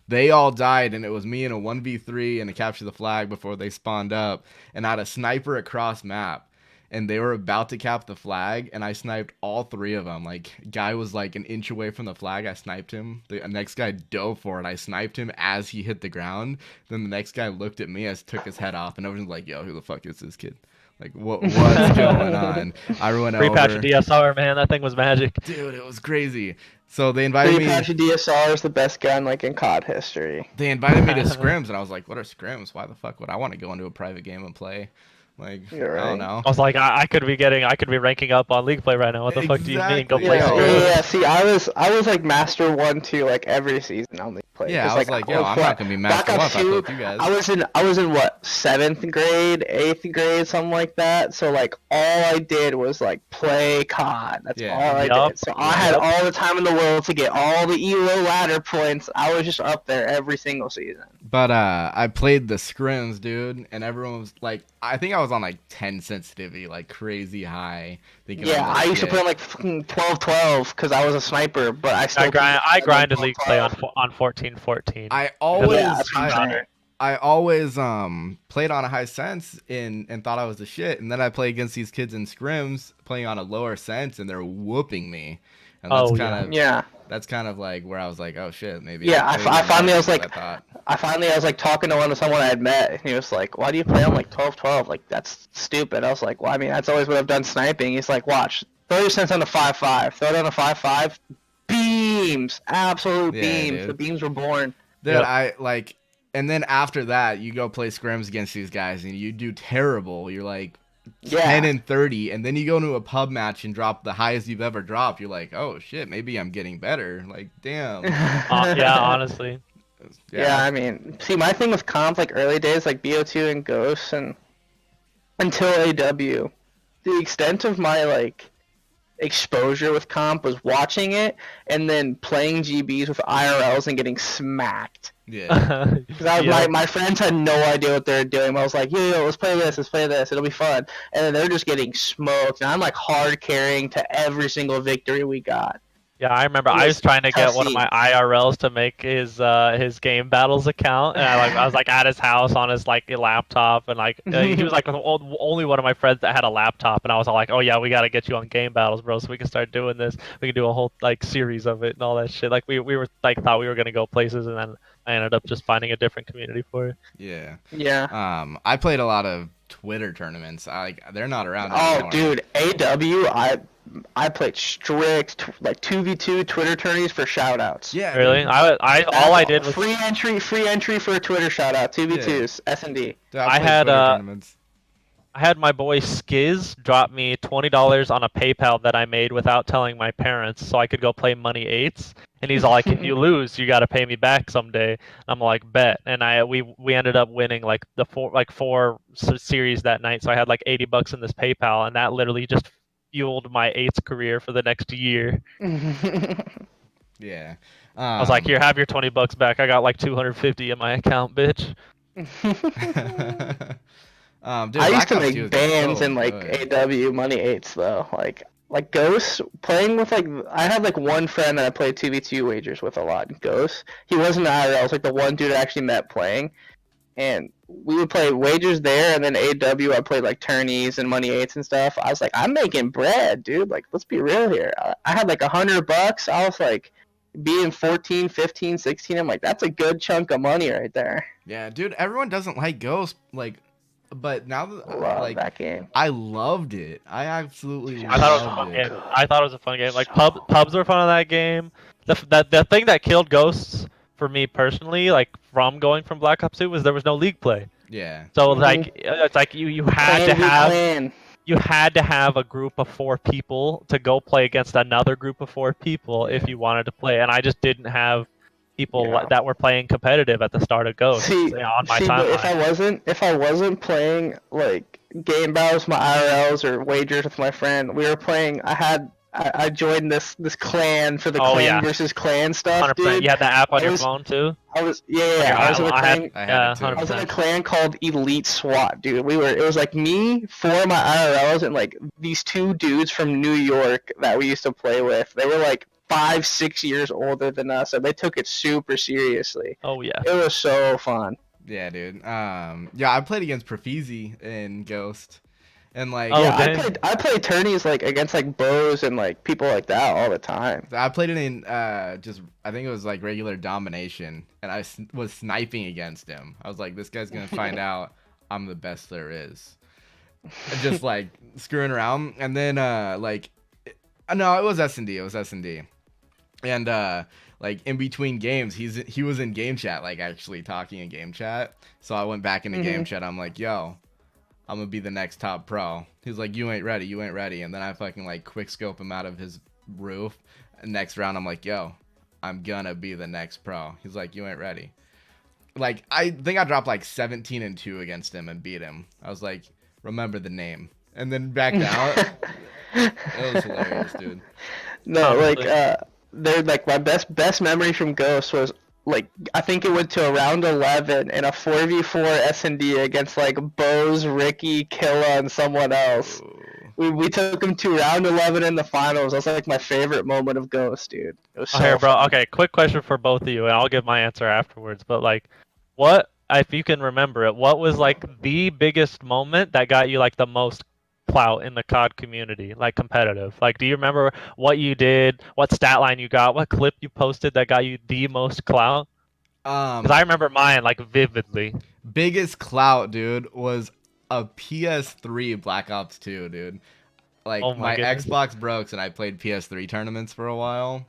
they all died, and it was me in a 1v3 and a capture the flag before they spawned up, and I had a sniper across map, and they were about to cap the flag, and I sniped all three of them. Like, guy was like an inch away from the flag, I sniped him. The next guy dove for it, I sniped him as he hit the ground. Then the next guy looked at me, I took his head off, and everyone's like, yo, who the fuck is this kid? Like, what's going on? I went Free over. patch of DSR, man. That thing was magic. Dude, it was crazy. So they invited me. Apache DSR is the best gun like in COD history. They invited me to scrims, and I was like, "What are scrims? Why the fuck would I want to go into a private game and play?" Like, You're I don't right. know. I was like, I could be ranking up on League Play right now. What the fuck do you mean? Go Exactly. play Yeah, Scrims. yeah. See, I was like Master 1, 2 like every season on League Play. Yeah, I was like, yo, I'm not gonna be Master 1 if I play with you guys. I was in what, 7th grade, 8th grade, something like that. So like all I did was like play COD. That's Yeah. all I Yup. did. So I had all the time in the world to get all the ELO ladder points. I was just up there every single season. But I played the scrims, dude, and everyone was like, I think I was on like 10 sensitivity, like crazy high. Thinking Yeah, all this I used to shit. play on like fucking 12-12 because I was a sniper, but I still I grinded played League Play on 12-12. 14-14. I always, Yeah, that's what I'm I, saying. I always played on a high sense and thought I was the shit, and then I play against these kids in scrims playing on a lower sense, and they're whooping me. And that's Oh, kind of Yeah. that's kind of like where I was like, oh shit, maybe. Yeah, I maybe finally not was what like- thought. I was like talking to someone I had met, and he was like, "Why do you play on like 12-12? Like that's stupid." I was like, "Well, I mean, that's always what I've done sniping." He's like, "Watch, throw your sense on a 5-5. Throw it on a 5-5. Beams, absolute Yeah, beams. dude. The beams were born." Dude, Yep. I like, and then after that, you go play scrims against these guys, and you do terrible. You're like 10 Yeah. and 30, and then you go into a pub match and drop the highest you've ever dropped. You're like, oh shit, maybe I'm getting better. Like, damn. Yeah, honestly. Yeah, Yeah. I mean, see, my thing with comp, like early days, like BO2 and Ghosts, and until AW, the extent of my like exposure with comp was watching it and then playing GBs with IRLs and getting smacked. Yeah. Because Yep. my friends had no idea what they were doing. I was like, yo, let's play this, it'll be fun. And then they're just getting smoked, and I'm like hard carrying to every single victory we got. Yeah, I remember It I was was trying to tough get one of scene. my IRLs to make his game battles account, and I was like at his house on his like laptop, and like he was like the only one of my friends that had a laptop, and I was all like, oh yeah, we got to get you on game battles, bro, so we can start doing this. We can do a whole like series of it and all that shit. Like we were like thought we were gonna go places, and then I ended up just finding a different community for it. Yeah. Yeah. I played a lot of Twitter tournaments. They're not around Oh, anymore. dude, AW, I played strict like 2v2 Twitter tourneys for shoutouts. Yeah, Really, dude. I all I did was Free entry for a Twitter shoutout. Yeah. 2v2s, S&D. Dude, I played had Twitter tournaments. I had my boy Skiz drop me $20 on a PayPal that I made without telling my parents, so I could go play Money Eights. And he's all like, "If you lose, you got to pay me back someday." I'm like, "Bet." And we ended up winning like the four series that night, so I had like $80 in this PayPal, and that literally just fueled my Eights career for the next year. Yeah. I was like, "Here, have your $20 back. I got like 250 in my account, bitch." Dude, I used Black to Ops 2 make is bans so in like good. AW Money Eights though. Like Ghost playing with like I had like one friend that I played 2v2 wagers with a lot. Ghost. He wasn't IRL. I was like the one dude I actually met playing, and we would play wagers there, and then AW I played like tourneys and Money Eights and stuff. I was like, I'm making bread, dude. Like, let's be real here. I had like $100. I was like being 14, 15, 16. I'm like, that's a good chunk of money right there. Yeah, dude, everyone doesn't like Ghost, like, but now that, Love like, that game. I loved it. I absolutely I thought it was a loved fun it. game. I thought it was a fun game. Like So pubs were fun in that game. The thing that killed Ghosts for me personally, like from going from Black Ops 2, was there was no league play. Yeah. So Mhm. like it's like you had to Clan v have clan. you had to have a group of 4 people to go play against another group of 4 people if Yeah. you wanted to play, and I just didn't have people Yeah. that were playing competitive at the start of Ghosts, See, on my but timeline. if I wasn't playing like game battles, my IRLs or wagers with my friend, we were playing. I joined this clan for the Oh clan yeah, versus clan stuff, 100%. dude. You had that app on I your was phone too. I was yeah, yeah, Like, yeah. I was in a I had clan. I had yeah, it too. I was in a 100%. clan called Elite SWAT, dude. It was like me, 4 of my IRLs, and like these 2 dudes from New York that we used to play with. They were like 5, 6 years older than us, and they took it super seriously. Oh yeah. It was so fun. Yeah, dude. Yeah, I played against Profizi in Ghost, and like, Oh Yeah, dang. I played tourneys like against like bows and like people like that all the time. I played it in just I think it was like regular domination, and I was sniping against him. I was like, this guy's gonna find out I'm the best there is. And just like screwing around, and then no, it was S&D. It was S&D, and like in between games, he was in game chat, like actually talking in game chat. So I went back into game chat. I'm like, yo, I'm gonna be the next top pro. He's like, you ain't ready, you ain't ready. And then I fucking like quick scope him out of his roof. And next round, I'm like, yo, I'm gonna be the next pro. He's like, you ain't ready. Like, I think I dropped like 17-2 against him and beat him. I was like, remember the name. And then backed out. It was hilarious, dude. No, like Honestly. they're like my best memory from Ghost was like I think it went to a round 11 in a 4v4 S&D against like Bose, Ricky, Killa, and someone else. Ooh. We took him to round 11 in the finals. That's like my favorite moment of Ghost, dude. It was Oh, here, so bro. fun. Okay, quick question for both of you, and I'll give my answer afterwards. But like, what if you can remember it? What was like the biggest moment that got you like the most clout in the COD community, like competitive? Like, do you remember what you did, what stat line you got, what clip you posted that got you the most clout? Because I remember mine like vividly. Biggest clout, dude, was a PS3 Black Ops 2, dude. Oh Like, my my goodness. Xbox broke, and I played PS3 tournaments for a while.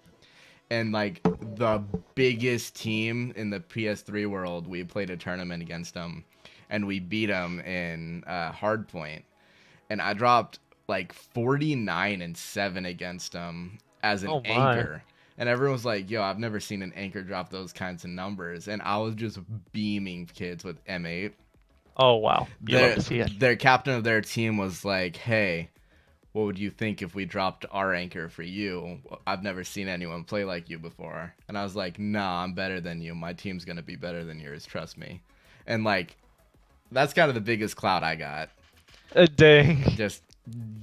And, like, the biggest team in the PS3 world, we played a tournament against them. And we beat them in Hardpoint. and I dropped like 49-7 against him as an Oh my. anchor. And everyone was like, yo, I've never seen an anchor drop those kinds of numbers. And I was just beaming kids with M8. Oh wow. You love to see it. Their captain of their team was like, hey, what would you think if we dropped our anchor for you? I've never seen anyone play like you before. And I was like, nah, I'm better than you. My team's going to be better than yours. Trust me. And like, that's kind of the biggest clout I got. Dang. Just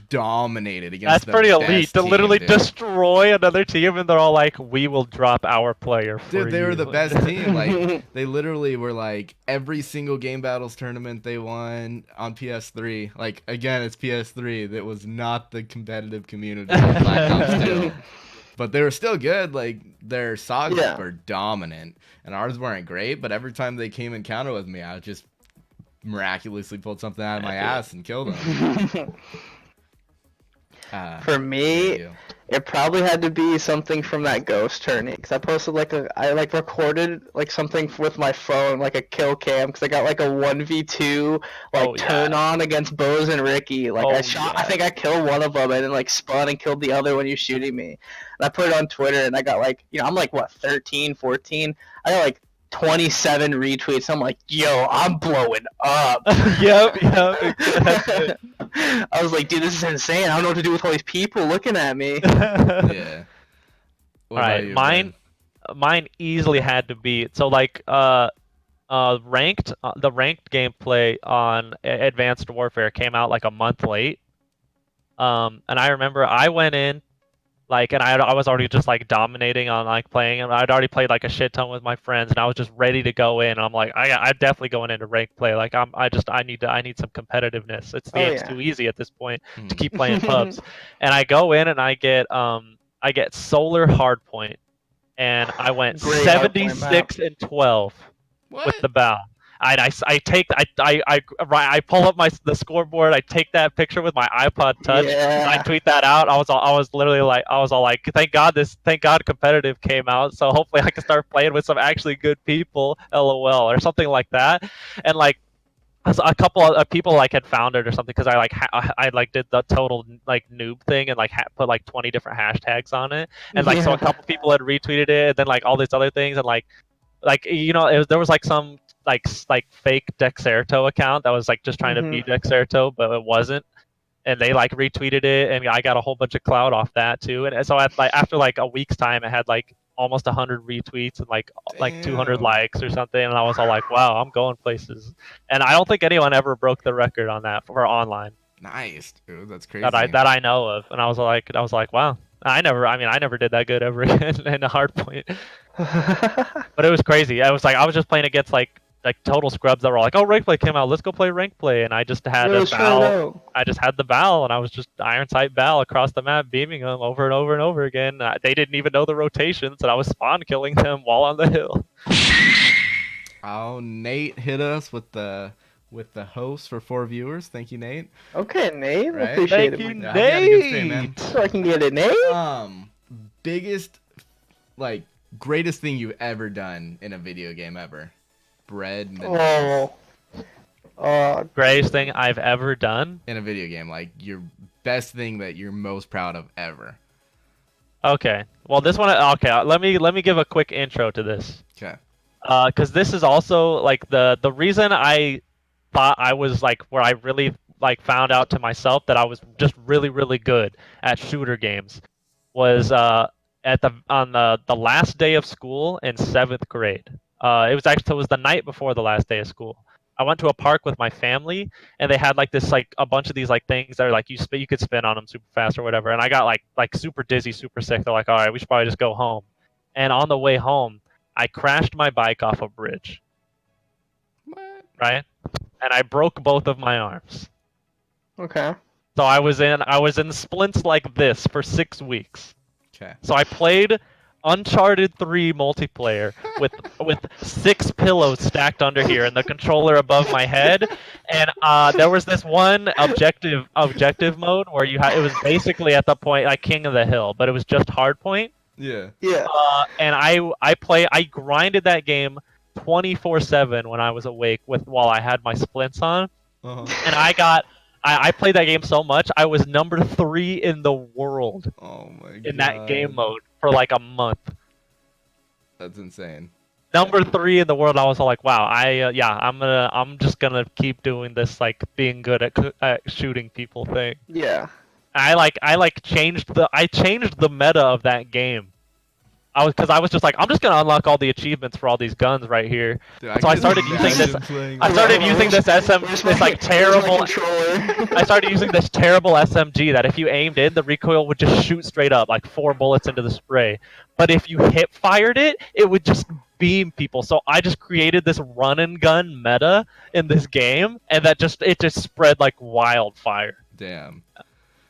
dominated against That's pretty elite to team, literally dude. destroy another team, and they're all like, "We will drop our player for Dude, they were you." the best team. Like, they literally were like every single Game Battles tournament they won on PS3. Like, again, it's PS3. That was not the competitive community of Black Ops 2. But they were still good. Like, their sagas were dominant, and ours weren't great. But every time they came in counter with me, I would just miraculously pulled something out of my ass and killed them. For me, it probably had to be something from that Ghost tourney, because I posted I recorded like something with my phone, like a kill cam, because I got like a 1v2 turn on against Bose and Ricky. Like I think I killed one of them and then like spun and killed the other when he was shooting me. And I put it on Twitter and I got like, I'm like what, 13, 14? I got like 27 retweets. I'm like, yo, I'm blowing up. Yep. Exactly. I was like, dude, this is insane. I don't know what to do with all these people looking at me. Yeah. All right, mine easily had to be ranked. The ranked gameplay on Advanced Warfare came out like a month late. And I remember I went in. And I was already just like dominating on like playing, and I'd already played like a shit ton with my friends, and I was just ready to go in. And I'm like, I'm definitely going into ranked play. Like I need some competitiveness. It's the game's too easy at this point to keep playing pubs. And I go in and I get Solar Hardpoint, and I went 76-12 with the bow. I pull up the scoreboard. I take that picture with my iPod Touch. And I tweet that out. I was literally like, thank God competitive came out. So hopefully I can start playing with some actually good people. LOL or something like that. And like a couple of people like had found it or something, because I did the total like noob thing and like put like 20 different hashtags on it. And like so a couple people had retweeted it, and then like all these other things, and there was like some like fake Dexerto account that was like just trying to be Dexerto, but it wasn't, and they like retweeted it, and I got a whole bunch of clout off that too. And so after like a week's time, it had like almost 100 retweets and like 200 likes or something, and I was all like, wow, I'm going places. And I don't think anyone ever broke the record on that for online. Nice, dude. That's crazy. That I know of. And I was like, wow. I never did that good ever again in a hard point. But it was crazy. I was just playing against like total scrubs that were like, oh, rank play came out, let's go play rank play. And I just had a Val. I just had the Val, and I was just iron sight Val across the map, beaming them over and over and over again. They didn't even know the rotations, and I was spawn killing them while on the hill. Oh, Nate hit us with the host for 4 viewers. Thank you, Nate. Okay, Nate. Right? Appreciate Thank it. you, Nate. I had a good stream, man. So I can get it, Nate. Biggest, like, greatest thing you've ever done in a video game ever. Bread. Greatest thing I've ever done in a video game, like your best thing that you're most proud of ever. Okay. Well, this one. Okay. Let me give a quick intro to this. Okay. Because this is also like the reason I thought I was like where I really like found out to myself that I was just really really good at shooter games was on the last day of school in 7th grade. It was the night before the last day of school. I went to a park with my family, and they had like this like a bunch of these like things that are like you could spin on them super fast or whatever. And I got like super dizzy, super sick. They're like, all right, we should probably just go home. And on the way home, I crashed my bike off a bridge. What? Right? And I broke both of my arms. Okay. So I was in splints like this for 6 weeks. Okay. So I played Uncharted 3 multiplayer with 6 pillows stacked under here and the controller above my head. And there was this one objective mode where it was basically at the point like King of the Hill, but it was just hardpoint. Yeah. Yeah. And I grinded that game 24/7 when I was awake while I had my splints on. Uh-huh. And I got I played that game so much. I was number 3 in the world Oh my god. in that game mode for like a month. That's insane. Number 3 in the world. I was all like, wow. I'm just gonna keep doing this like being good at shooting people thing. Yeah. I changed the meta of that game. I was just like, I'm just gonna unlock all the achievements for all these guns right here. Dude, So I can started using this. imagine playing I started that. using this Where's this my like terrible. controller? I started using this terrible SMG that if you aimed in, the recoil would just shoot straight up, like 4 bullets into the spray. But if you hip fired it, it would just beam people. So I just created this run and gun meta in this game, and it just spread like wildfire. Damn.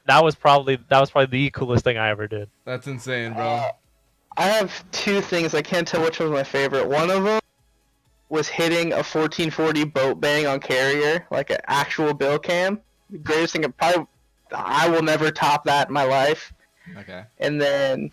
That was probably the coolest thing I ever did. That's insane, bro. I have 2 things. I can't tell which was my favorite. One of them was hitting a 1440 boat bang on carrier, like an actual bill cam. The greatest thing. I will never top that in my life. Okay. And then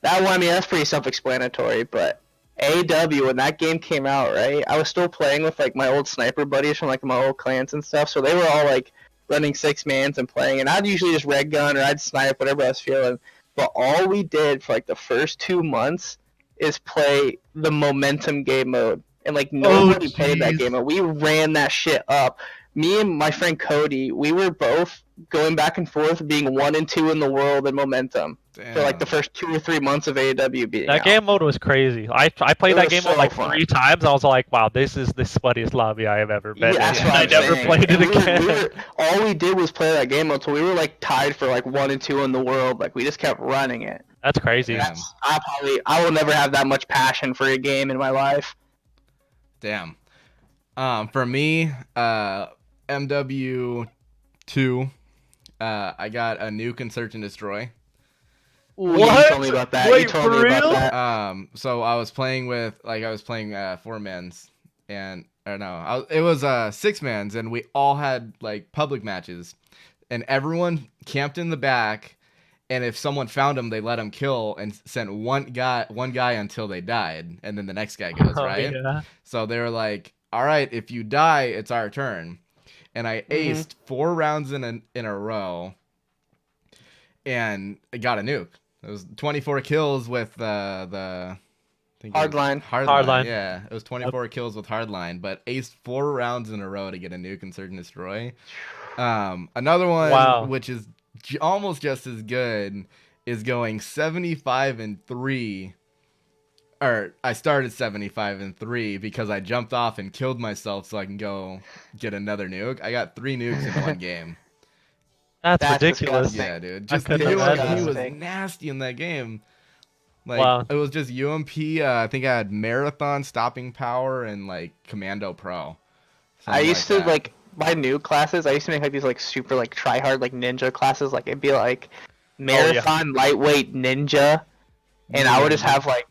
that one, I mean, that's pretty self-explanatory. But AW, when that game came out, right? I was still playing with like my old sniper buddies from like my old clans and stuff. So they were all like running 6-mans and playing, and I'd usually just red gun or I'd snipe whatever I was feeling. But all we did for like the first 2 months is play the momentum game mode, and like nobody played that game mode. We ran that shit up. Me and my friend Cody, we were both going back and forth, being 1 and 2 in the world in momentum for like the first 2 or 3 months of AW being That out. game mode was crazy. I played It that was game mode so like fun. 3 times. I was like, wow, this is the sweatiest lobby I have ever been Yeah, that's in. what I I'm never saying. played it And again. all we did was play that game until we were like tied for like 1 and 2 in the world. Like we just kept running it. That's crazy. Damn. I will never have that much passion for a game in my life. Damn. For me, MW2, I got a nuke and search and destroy. Ooh, What? You told me about that. Wait, you told for me about real? that. So I was playing 4-mans, and or no, it was 6-mans, and we all had like public matches, and everyone camped in the back, and if someone found him, they let him kill and sent one guy until they died, and then the next guy goes, right? Yeah. So they were like, all right, if you die, it's our turn. And I aced 4 rounds in a row, and I got a nuke. It was 24 kills with I think it was Hardline. Hardline. Yeah, it was 24 kills with hardline, but aced 4 rounds in a row to get a nuke and search and destroy. Another one, Wow. which is almost just as good, is going 75-3. Or I started 75-3 because I jumped off and killed myself so I can go get another nuke. I got 3 nukes in one game. That's ridiculous. disgusting. Yeah, dude. I Just couldn't UMP imagine. was nasty in that game. Like Wow. it was just UMP. I think I had Marathon, Stopping Power, and like Commando Pro. I Something used to that. like my new classes. I used to make like these like super like try hard like ninja classes. Like it'd be like marathon lightweight ninja, and I would just have like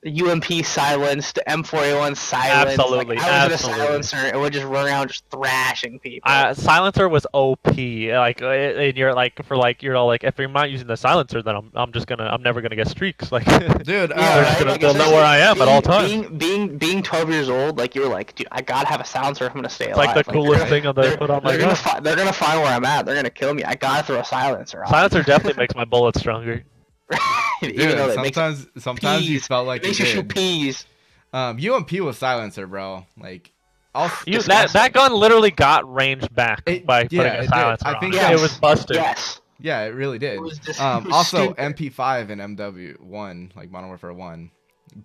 UMP silenced, M4A1 silenced. Absolutely, Like, I was in a absolutely. silencer and would just run around just thrashing people. Silencer was OP. Like, and you're like, you're all like, if you're not using the silencer, then I'm never gonna get streaks. Like, Dude, Yeah, right? gonna- Like, they'll know where I am at all times. Being 12 years old, like you were like, dude, I gotta have a silencer if I'm gonna stay It's alive. like the coolest thing on the put on my gun. They're gonna find where I'm at. They're gonna kill me. I gotta throw a silencer on. Silencer definitely makes my bullets stronger. Even dude, though it makes sometimes you peas. felt like it makes you you shoot did. peas. UMP was silencer, bro. Like, That gun literally got range back by putting it a did. silencer I on. think it. yes. It was busted. Yes. yeah, it really did. It was just- Um, it was also, stupid. MP5 and MW1, like Modern Warfare 1,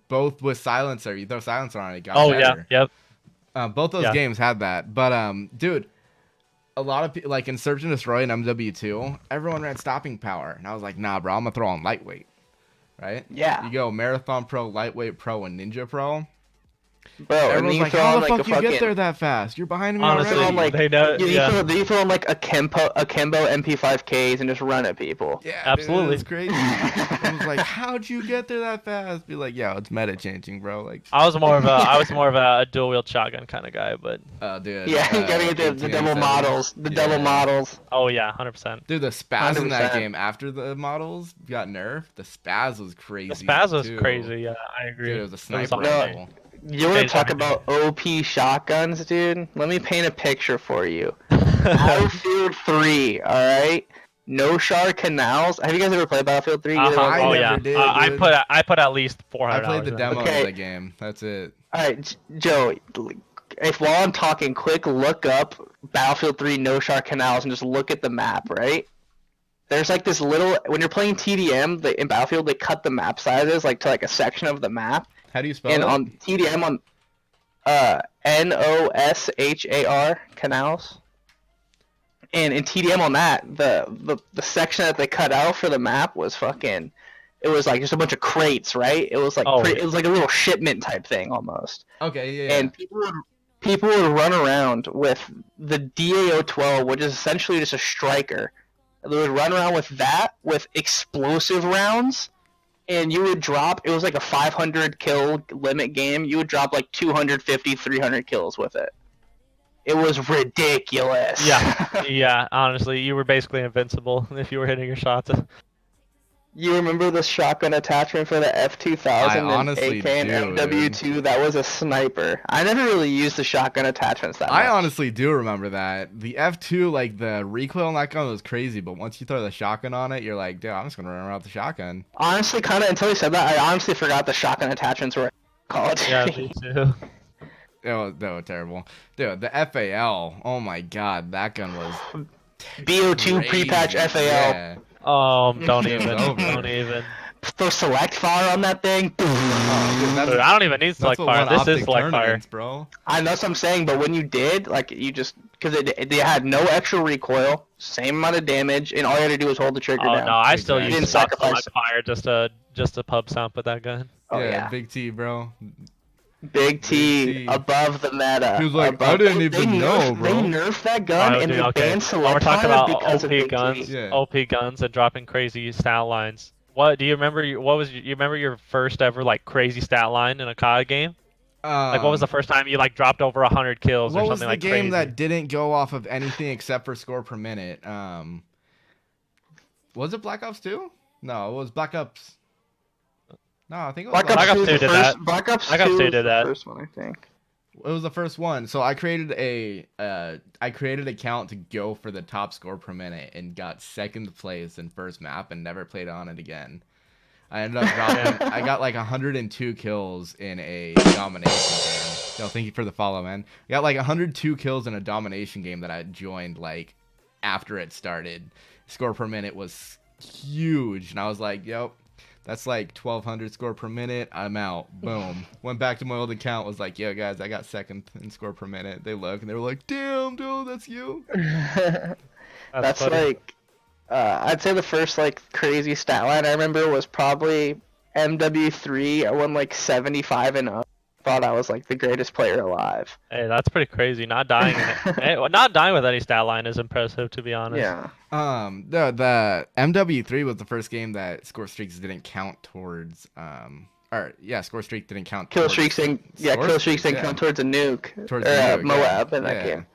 both with silencer. You throw silencer on it, it got Oh better. yeah, yep. Both those Yeah. games had that. But dude, a lot of people like in Search and Destroy and MW2, everyone ran stopping power, and I was like, nah, bro, I'm gonna throw on lightweight, right? Yeah. You go Marathon Pro, Lightweight Pro, and Ninja Pro. Bro, and then Everyone's you like, throw how on the like fuck a you fucking. get there that fast? You're behind me Honestly, already. like- they know. You Yeah. throw on like a Kimbo MP5Ks and just run at people. Yeah, Absolutely. Dude, it's crazy. I was like, how'd you get there that fast? Be like, yeah, it's meta changing, bro. Like, I was more of a dual wield shotgun kind of guy, but oh, dude. Yeah, you gotta get the double 1887. models. The double Yeah. models. oh yeah, 100%. Dude, the spaz in that 100%. game after the models got nerfed, the spaz was crazy. The spaz was too. crazy. Yeah, I agree. Dude, it was a It was sniper on No. rifle. You want to Changed talk everything. about OP shotguns, dude? Let me paint a picture for you. Battlefield 3, all right. No Shar Canals. Have you guys ever played Battlefield 3? Uh-huh. I Oh never yeah. did, I dude. put at least I 400 played hours the in demo it. Okay. of the game. That's it. All right, Joe. If while I'm talking, quick look up Battlefield 3 No Shar Canals and just look at the map, right? There's like this little when you're playing TDM in Battlefield, they cut the map sizes like to like a section of the map, How do you spell and it? on TDM on Noshar Canals. And in TDM on that, the section that they cut out for the map was fucking. It was like just a bunch of crates, right? It was like Oh. it was like a little shipment type thing almost. Okay, yeah. And people would run around with the DAO-12, which is essentially just a striker. They would run around with that with explosive rounds, and you would drop. It was like a 500 kill limit game. You would drop like 250, 300 kills with it. It was ridiculous. Yeah, yeah. Honestly, you were basically invincible if you were hitting your shots. You remember the shotgun attachment for the F2000 I and honestly AK and do, MW2? That was a sniper. I never really used the shotgun attachments that much. I honestly do remember that. The F2, like the recoil on that gun was crazy, but once you throw the shotgun on it, you're like, dude, I'm just gonna run around with the shotgun. Honestly, kind of until you said that, I honestly forgot the shotgun attachments were Call of Duty. Yeah, me too. They were terrible. Dude, the FAL, oh my god, that gun was BO2 crazy. pre-patch FAL. Yeah. Don't It was even. over. Don't even. Throw select fire on that thing. Oh, dude, that's, Dude, I don't even need that's select what fire. won This Optic is select fire. tournaments, bro. I know what I'm saying, but when you did, like, you just because they had no extra recoil, same amount of damage, and all you had to do was hold the trigger Oh down. no, I still Exactly. use Didn't stock sacrifice- select fire just to pub stomp with that gun. Oh yeah, Big T, bro. Big T, Big T. above the meta. He was like, Above- I didn't they even know, bro. They nerfed that gun and they banned When we're select talking fire about because of OP Big guns, T. Yeah. OP guns, and dropping crazy stat lines. What do you remember? What was you remember your first ever like crazy stat line in a COD game? Like what was the first time you like dropped over 100 kills or What was something the like game crazy? that didn't go off of anything except for score per minute? Was it Black Ops 2? No, it was Black Ops. No, I think it was Black Black Ops Ops 2 2 did first, that. Black Ops Black Ops 2 2 was did the that. first one, I think. It was the first one. So I created I created an account to go for the top score per minute and got second place in first map and never played on it again. I ended up dropping. I got like 102 kills in a domination game. Yo, thank you for the follow, man. I got like 102 kills in a domination game that I joined like after it started. Score per minute was huge, and I was like, "Yep, that's like 1,200 score per minute. I'm out." Boom. Went back to my old account. Was like, "Yo, guys, I got second in score per minute." They look and they were like, "Damn, dude, that's you." That's funny. like, I'd say the first like crazy stat line I remember was probably MW3. I won like 75 and up. Thought I was like the greatest player alive. Hey, that's pretty crazy. Not dying in it. Hey, well, not dying with any stat line is impressive, to be honest. Yeah. The MW3 was the first game that score streaks didn't count towards score streak didn't count Kill towards streaks and score kill streaks and yeah. count towards a nuke Towards or the nuke, Moab yeah. in that Yeah. game.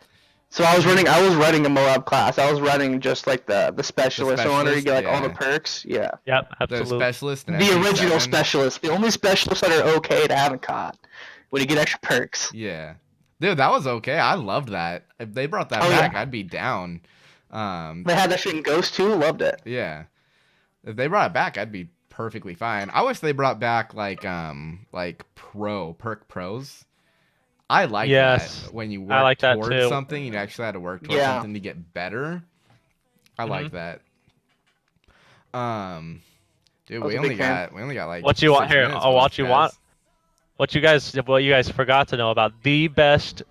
So I was running a Moab class. I was running just like the specialist. I wanted to get like all the yeah. perks. Yeah. Yep, The absolutely. specialist and The original MP7. specialist. The only specialists that are okay to have in COD. When you get extra perks. Yeah. Dude, that was okay. I loved that. If they brought that Oh, back, yeah. I'd be down. They had that shit in Ghost too. Loved it. Yeah. If they brought it back, I'd be perfectly fine. I wish they brought back like perk pros. I like Yes. that when you work I like that towards too. something, you actually had to work towards Yeah. something to get better. I like that. Dude, I was we a only big fan. got like What you want 6 here? minutes Oh, for what this, you guys. want? What you guys forgot to know about the best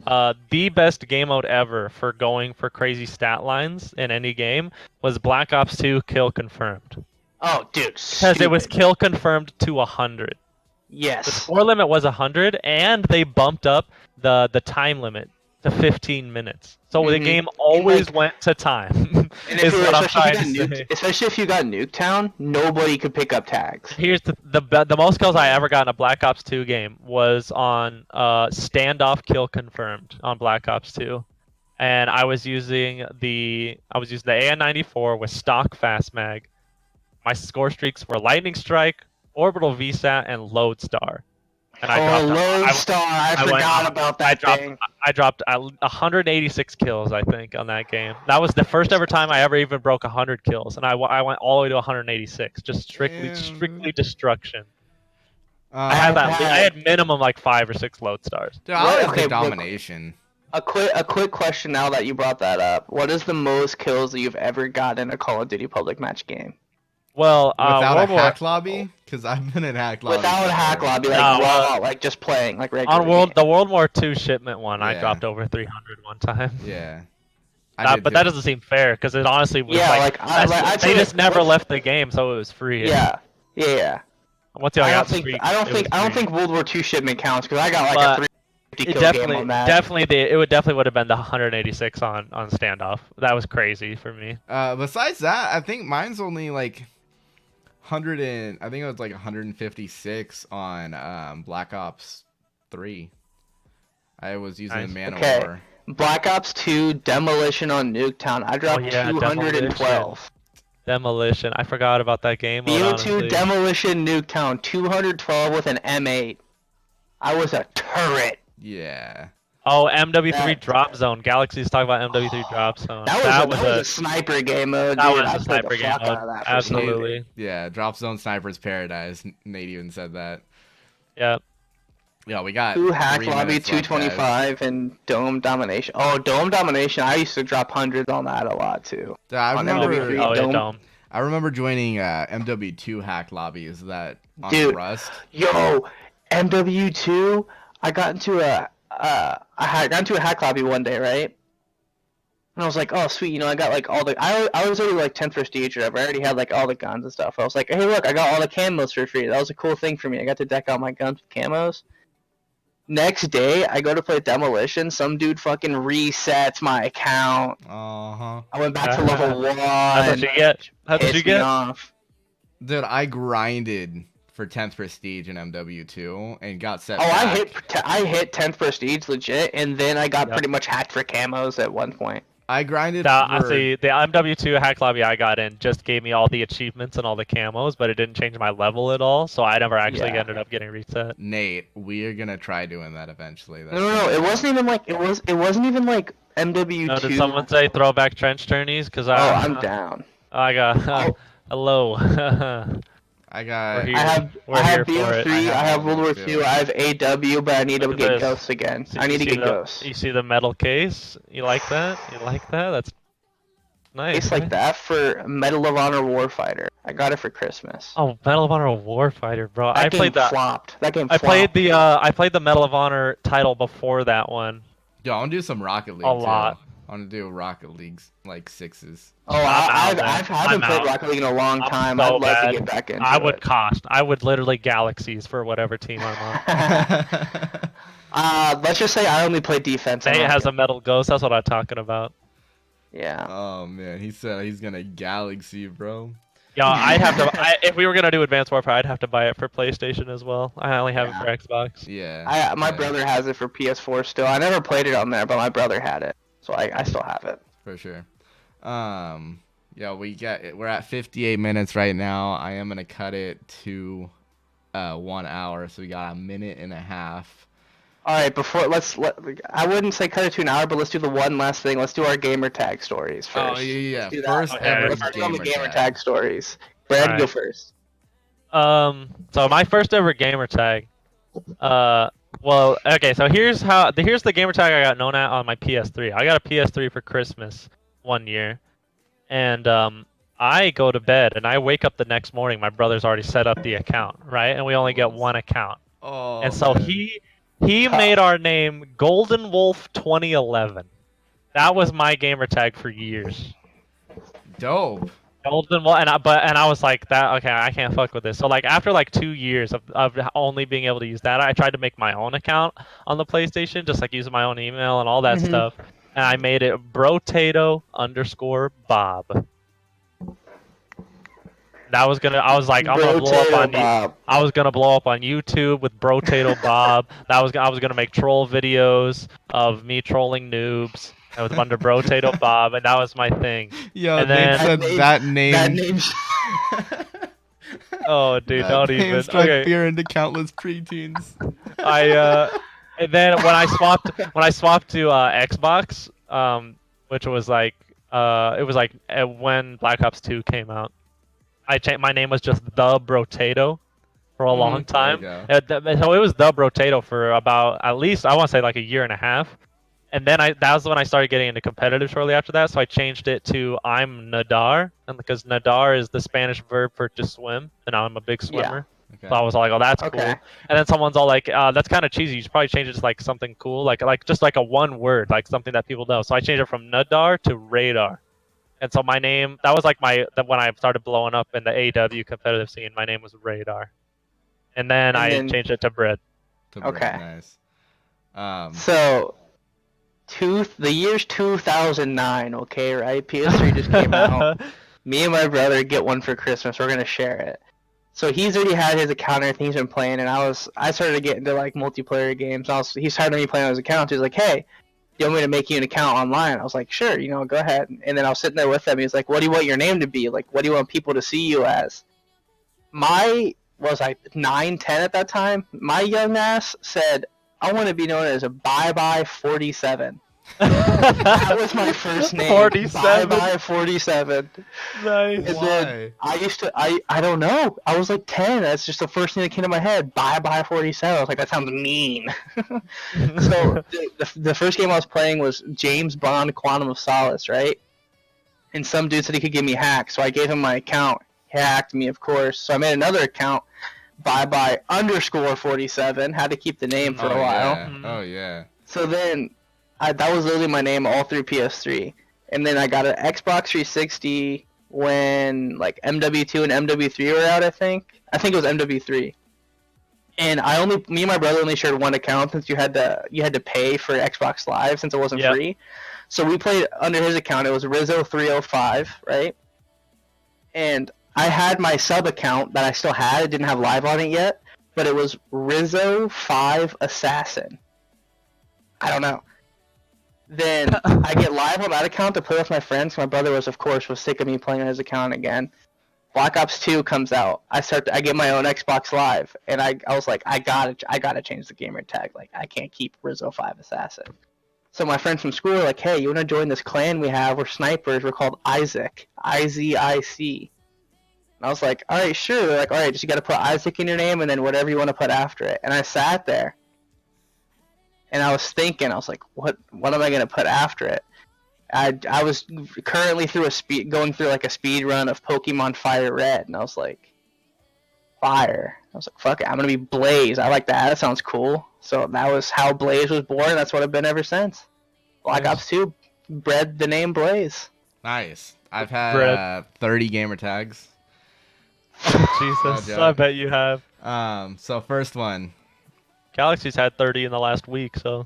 game mode ever for going for crazy stat lines in any game was Black Ops 2 kill confirmed. Oh, dude. Because it was kill confirmed to 100. The Yes. score limit was 100, and they bumped up the time limit to 15 minutes. So the Mhm. game always went to time. And is if you, what I'm especially, trying if you to got say. especially if you got Nuketown, nobody could pick up tags. Here's the most kills I ever got in a Black Ops 2 game was on standoff kill confirmed on Black Ops 2, and I was using the AN-94 with stock fast mag. My score streaks were Lightning Strike, Orbital VSAT, and Lodestar. and I dropped. Lone Star. I went forgot off- about I that dropped. thing. I dropped 186 kills, I think, on that game. That was the first ever time I ever even broke 100 kills, and I went all the way to 186, just strictly destruction. I had that. I had minimum like 5 or 6 load stars. Dude, I always okay, did domination. A quick question now that you brought that up. What is the most kills that you've ever gotten in a Call of Duty public match game? Well, without World a hack lobby, because I've been in hack lobby. Without a hack lobby, like raw, like just playing, like regular. On the World War II shipment one, I Yeah. dropped over 300 one time. Yeah. But that doesn't seem fair because it honestly was they just never left the game, so it was free. Yeah. Once I got I don't think World War II shipment counts because I got like a 350 kill game on that. It would have been the 186 on standoff. That was crazy for me. Besides that, I think mine's only like 100 and I think it was like 156 on Black Ops 3. I was using the Man of War. Black Ops 2 Demolition on Nuketown. I dropped 212. Demolition. I forgot about that game. BO2 Demolition Nuketown 212 with an M8. I was a turret. Yeah. Oh, MW3 Drop Zone. Galaxy's talking about MW3 Drop Zone. That was a sniper game mode. That dude. was a sniper game mode. Absolutely. Yeah, Drop Zone Sniper's Paradise. Nate even said that. Yeah. Yeah, we got 2 hack lobby, 225, and Dome Domination. Oh, Dome Domination. I used to drop hundreds on that a lot too. I remember. Dome. I remember joining MW2 hack lobbies that on Rust. Yo, MW2. I got into a hack lobby one day, right? And I was like, oh sweet, I got like all the I was already like 10th prestige or whatever. I already had like all the guns and stuff. I was like, hey look, I got all the camos for free. That was a cool thing for me. I got to deck out my guns with camos. Next day, I go to play Demolition. Some dude fucking resets my account. I went back to level 1. How did you get? How did you get? Off. Dude, I grinded for 10th prestige in MW2 and got set. I hit 10th prestige legit, and then I got pretty much hacked for camos at one point. I grinded. I see the MW2 hack lobby I got in just gave me all the achievements and all the camos, but it didn't change my level at all. So I never actually ended up getting reset. Nate, we are gonna try doing that eventually. No, it wasn't even like it wasn't even like MW2. No, did someone say throwback trench tourneys? Because I'm down. I got hello. I got. I have BO3. I have World War II. I have AW, but I need to get Ghosts again. I need to get Ghosts. You see the metal case? You like that? That's nice. Case like that for Medal of Honor Warfighter. I got it for Christmas. Oh, Medal of Honor Warfighter, bro! That game flopped. That game. I played the Medal of Honor title before that one. Yo, I want to do some Rocket League. A lot. I want to do Rocket Leagues like 6s. Oh, I haven't played Rocket League in a long time. I'd like to get back into it. I would literally galaxies for whatever team I'm on. Let's just say I only play defense. It has a metal ghost. That's what I'm talking about. Yeah. Oh man, he said he's gonna galaxy, bro. Yeah, I'd have to. If we were gonna do Advanced Warfare, I'd have to buy it for PlayStation as well. I only have it for Xbox. Yeah. My brother has it for PS4 still. I never played it on there, but my brother had it, so I still have it. For sure. Yeah, we're at 58 minutes right now. I am gonna cut it to 1 hour, so we got a minute and a half. All right, I wouldn't say cut it to an hour, but let's do the one last thing. Let's do our gamer tag stories first. Oh yeah. Let's start on the gamer tag stories. Brad, go first. So my first ever gamer tag. Well, okay. So here's the gamer tag I got known at on my PS3. I got a PS3 for Christmas one year, and I go to bed and I wake up the next morning. My brother's already set up the account, right? And we only get one account. Oh. And so he made our name Golden Wolf 2011. That was my gamer tag for years. Dope. Golden Wolf, and I was like that. Okay, I can't fuck with this. So like after like 2 years of only being able to use that, I tried to make my own account on the PlayStation, just like using my own email and all that stuff. And I made it Brotato _Bob. I was gonna blow up on YouTube with Brotato Bob. I was gonna make troll videos of me trolling noobs with under Brotato Bob, and that was my thing. Yo, and then that name. Oh, dude, don't even. Struck fear into countless preteens. And then when I swapped to Xbox, which was like it was like when Black Ops 2 came out. I changed my name was just the Brotato for a long Mhm. There you time. go. So it was the Brotato for about at least I want to say like a year and a half. And then that was when I started getting into competitive shortly after that. So I changed it to I'm Nadar, and because Nadar is the Spanish verb for to swim, and I'm a big Yeah. swimmer. So Okay. I was like, oh, that's Okay. cool. And then someone's all like, that's kind of cheesy. You should probably change it to like something cool, like just like a one word, like something that people know. So I changed it from Nadar to Radar. And so my name, that was like that when I started blowing up in the AW competitive scene, my name was Radar. And then And I then changed it to Bread. To Brett, okay. nice. So the year's 2009. Okay, right? PS3 just came out. Me and my brother get one for Christmas. We're gonna share it. So he's already had his account and everything. He's been playing, and I started to get into like multiplayer games. He started me playing on his account. He's like, "Hey, you want me to make you an account online?" I was like, "Sure, go ahead." And then I was sitting there with him. He's like, "What do you want your name to be? Like, what do you want people to see you as?" My was like 9, 10 at that time. My young ass said, "I want to be known as a Bye Bye 47." That was my first name. 47. Bye Bye 47. Nice. And Why? then I don't know. I was like 10. That's just the first thing that came to my head. Bye Bye 47. I was like, that sounds mean. So the first game I was playing was James Bond Quantum of Solace, right? And some dude said he could give me hacks, so I gave him my account. He hacked me, of course. So I made another account, Bye Bye underscore 47. Had to keep the name for Oh a while. yeah. Oh yeah. So then, that was literally my name all through PS3. And then I got an Xbox 360 when like MW2 and MW3 were out. I think it was MW3. And me and my brother only shared one account since you had to pay for Xbox Live since it wasn't Yep. free. So we played under his account. It was Rizzo305, right? And I had my sub account that I still had. It didn't have live on it yet, but it was Rizzo5 Assassin. I don't know. Then I get live on that account to play with my friends. My brother was sick of me playing on his account again. Black Ops 2 comes out. I get my own Xbox Live, and I was like, I gotta change the gamer tag. Like, I can't keep Rizzo5 Assassin. So my friends from school were like, hey, you want to join this clan we have? We're snipers. We're called Isaac. IZIC. And I was like, all right, sure. They're like, all right, just you got to put Isaac in your name and then whatever you want to put after it. And I sat there, and I was thinking, I was like, what am I gonna put after it? I was currently going through like a speed run of Pokemon Fire Red, and I was like, Fire. I was like, fuck it, I'm gonna be Blaze. I like that. That sounds cool. So that was how Blaze was born. That's what I've been ever since. Black Nice. Ops 2 bred the name Blaze. Nice. I've had Bread. 30 gamer tags. Jesus, No I joke. bet you have. So first one, Galaxy's had 30 in the last week, so.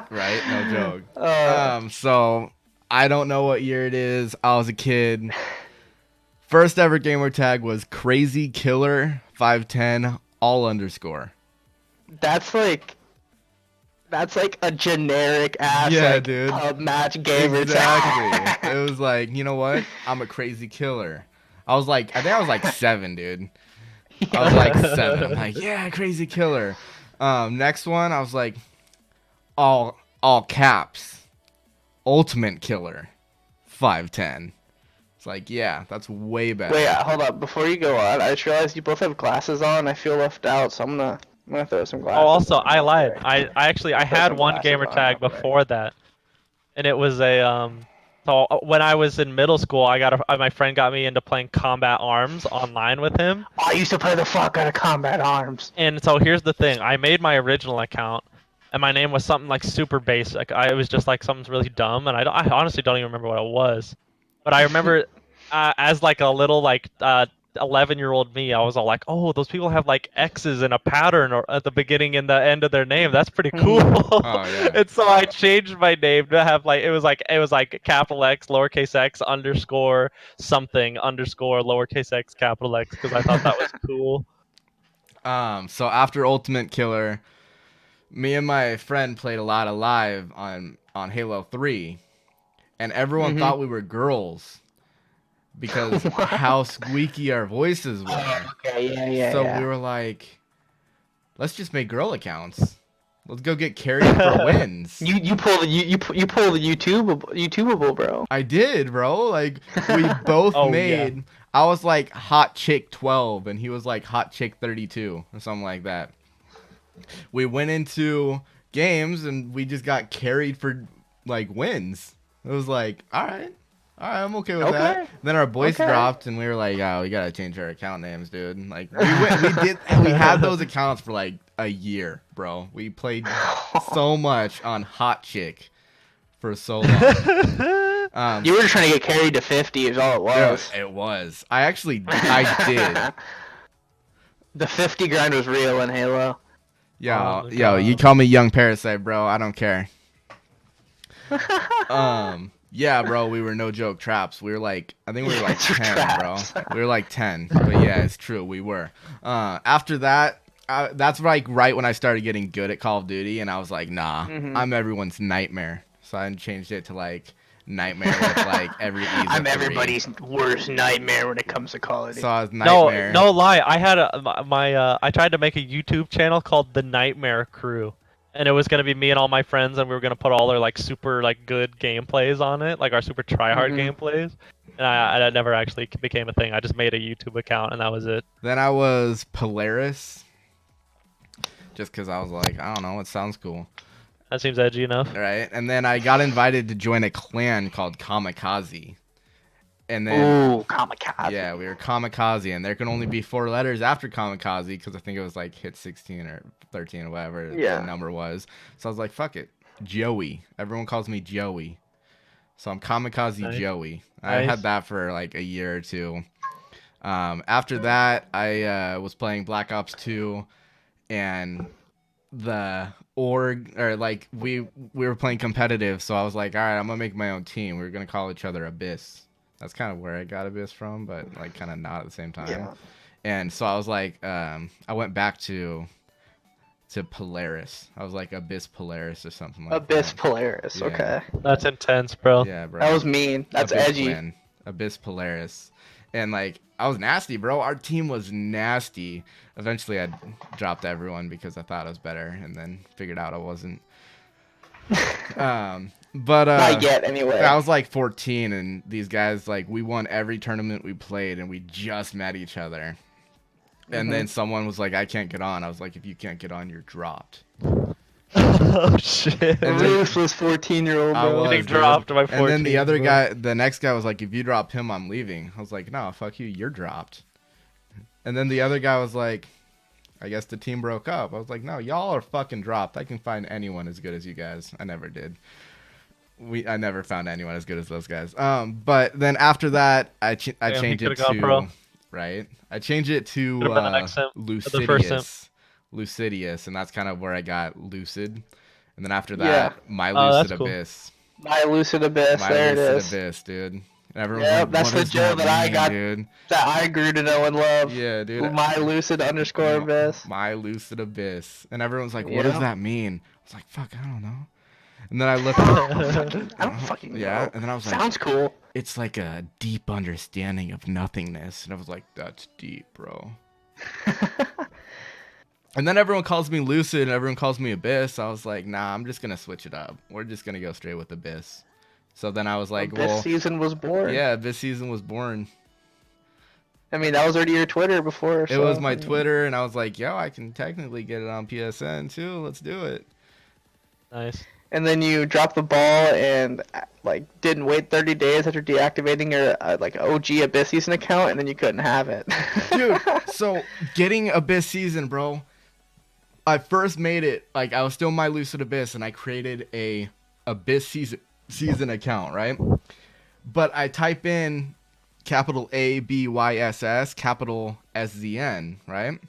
right? No joke. Oh. So I don't know what year it is. I was a kid. First ever gamer tag was Crazy Killer 510 all underscore. That's like a generic ass dude. pub match gamer Exactly. tag. It was like, you know what? I'm a crazy killer. I think I was like 7, dude. I was like 7. I'm like, yeah, crazy killer. Next one, I was like, all caps, ultimate killer, 510. It's like, yeah, that's way better. Wait, hold up. Before you go on, I just realized you both have glasses on. I feel left out, so I'm gonna throw some glasses. Oh, also, on I real lied. quick. I actually Throw had some one glasses gamer on tag real quick. before that, and it was a So when I was in middle school, my friend got me into playing Combat Arms online with him. I used to play the fuck out of Combat Arms. And so here's the thing: I made my original account, and my name was something like super basic. It was just like something really dumb, and I honestly don't even remember what it was. But I remember as like a little 11-year-old me, I was all like, "Oh, those people have like X's in a pattern or at the beginning and the end of their name. That's pretty cool." Oh, yeah. And so I changed my name to have it was like capital X, lowercase x, underscore something, underscore lowercase x, capital X, because I thought that was cool. So after Ultimate Killer, me and my friend played a lot of live on Halo 3, and everyone thought we were girls because how squeaky our voices were. Oh, okay, yeah. So we were like, let's just make girl accounts. Let's go get carried for wins. You pull the you pull the YouTubeable, bro. I did, bro. Like we both Oh, made. yeah. I was like hot chick 12, and he was like hot chick 32, or something like that. We went into games, and we just got carried for like wins. It was like, all right, I'm okay with that. Then our voice dropped, and we were like, oh, we gotta change our account names, dude. Like we had those accounts for like a year, bro. We played so much on hot chick for so long. You were just trying to get carried to 50 is all it was. It was. I did. The 50 grind was real in Halo. Yo, you call me young parasite, bro. I don't care. Yeah, bro, we were no joke traps. We were like, I think we were like 10, bro. We were like 10. But yeah, it's true. We were. After that, that's like right when I started getting good at Call of Duty, and I was like, nah, I'm everyone's nightmare. So I changed it to like nightmare with like every ease. I'm everybody's worst nightmare when it comes to Call of Duty. So I was nightmare. No lie. I had I tried to make a YouTube channel called The Nightmare Crew, and it was gonna be me and all my friends, and we were gonna put all our like super like good gameplays on it, like our super tryhard gameplays. And I never actually became a thing. I just made a YouTube account, and that was it. Then I was Polaris, just because I was like, I don't know, it sounds cool. That seems edgy enough. Right, and then I got invited to join a clan called Kamikaze. And then, ooh, Kamikaze. Yeah, we were Kamikaze, and there can only be 4 letters after Kamikaze, because I think it was like hit 16 or 13 or whatever the number was. So I was like, fuck it, Joey. Everyone calls me Joey. So I'm Kamikaze Joey. I had that for like a year or two. After that, I was playing Black Ops 2, and the org, or like we were playing competitive, so I was like, all right, I'm gonna make my own team. We were gonna call each other Abyss. That's kind of where I got Abyss from, but like kind of not at the same time. Yeah. And so I was like, I went back to Polaris. I was like Abyss Polaris or something like that. Abyss Polaris, Yeah. okay. That's intense, bro. Yeah, bro. That was mean. That's Abyss edgy. Clan. Abyss Polaris. And like I was nasty, bro. Our team was nasty. Eventually I dropped everyone because I thought I was better, and then figured out I wasn't. But not yet, anyway. I was like 14, and these guys, like, we won every tournament we played, and we just met each other. And then someone was like, I can't get on. I was like, if you can't get on, you're dropped. Oh shit! A ruthless 14-year-old, bro. Getting dropped by 14. And then the other guy, the next guy was like, if you drop him, I'm leaving. I was like, no, fuck you, you're dropped. And then the other guy was like, I guess the team broke up. I was like, no, y'all are fucking dropped. I can find anyone as good as you guys. I never did. I never found anyone as good as those guys. But then after that, I changed it to right. I changed it to Lucidius, and that's kind of where I got Lucid. And then after that, my Lucid Abyss. Cool. My Lucid Abyss. There it is. Abyss, dude. And everyone's like, that's the Joe that I got, dude. That I grew to know and love. Yeah, dude. My Lucid _ Abyss. My Lucid Abyss. And everyone's like, what does that mean? I was like, fuck, I don't know. And then I looked. I don't fucking know. Yeah, and then I was like, sounds cool. It's like a deep understanding of nothingness. And I was like, that's deep, bro. And then everyone calls me Lucid, and everyone calls me Abyss. I was like, nah, I'm just going to switch it up. We're just going to go straight with Abyss. So then I was like, Abyss season was born. Yeah, Abyss season was born. I mean, that was already your Twitter before. It was my Twitter, and I was like, yo, I can technically get it on PSN too. Let's do it. Nice. And then you dropped the ball and like didn't wait 30 days after deactivating your like OG Abyss season account, and then you couldn't have it. Dude, so getting Abyss season, bro. I first made it, like, I was still my Lucid Abyss, and I created a Abyss season account, right? But I type in capital ABYSS, capital SZN, right?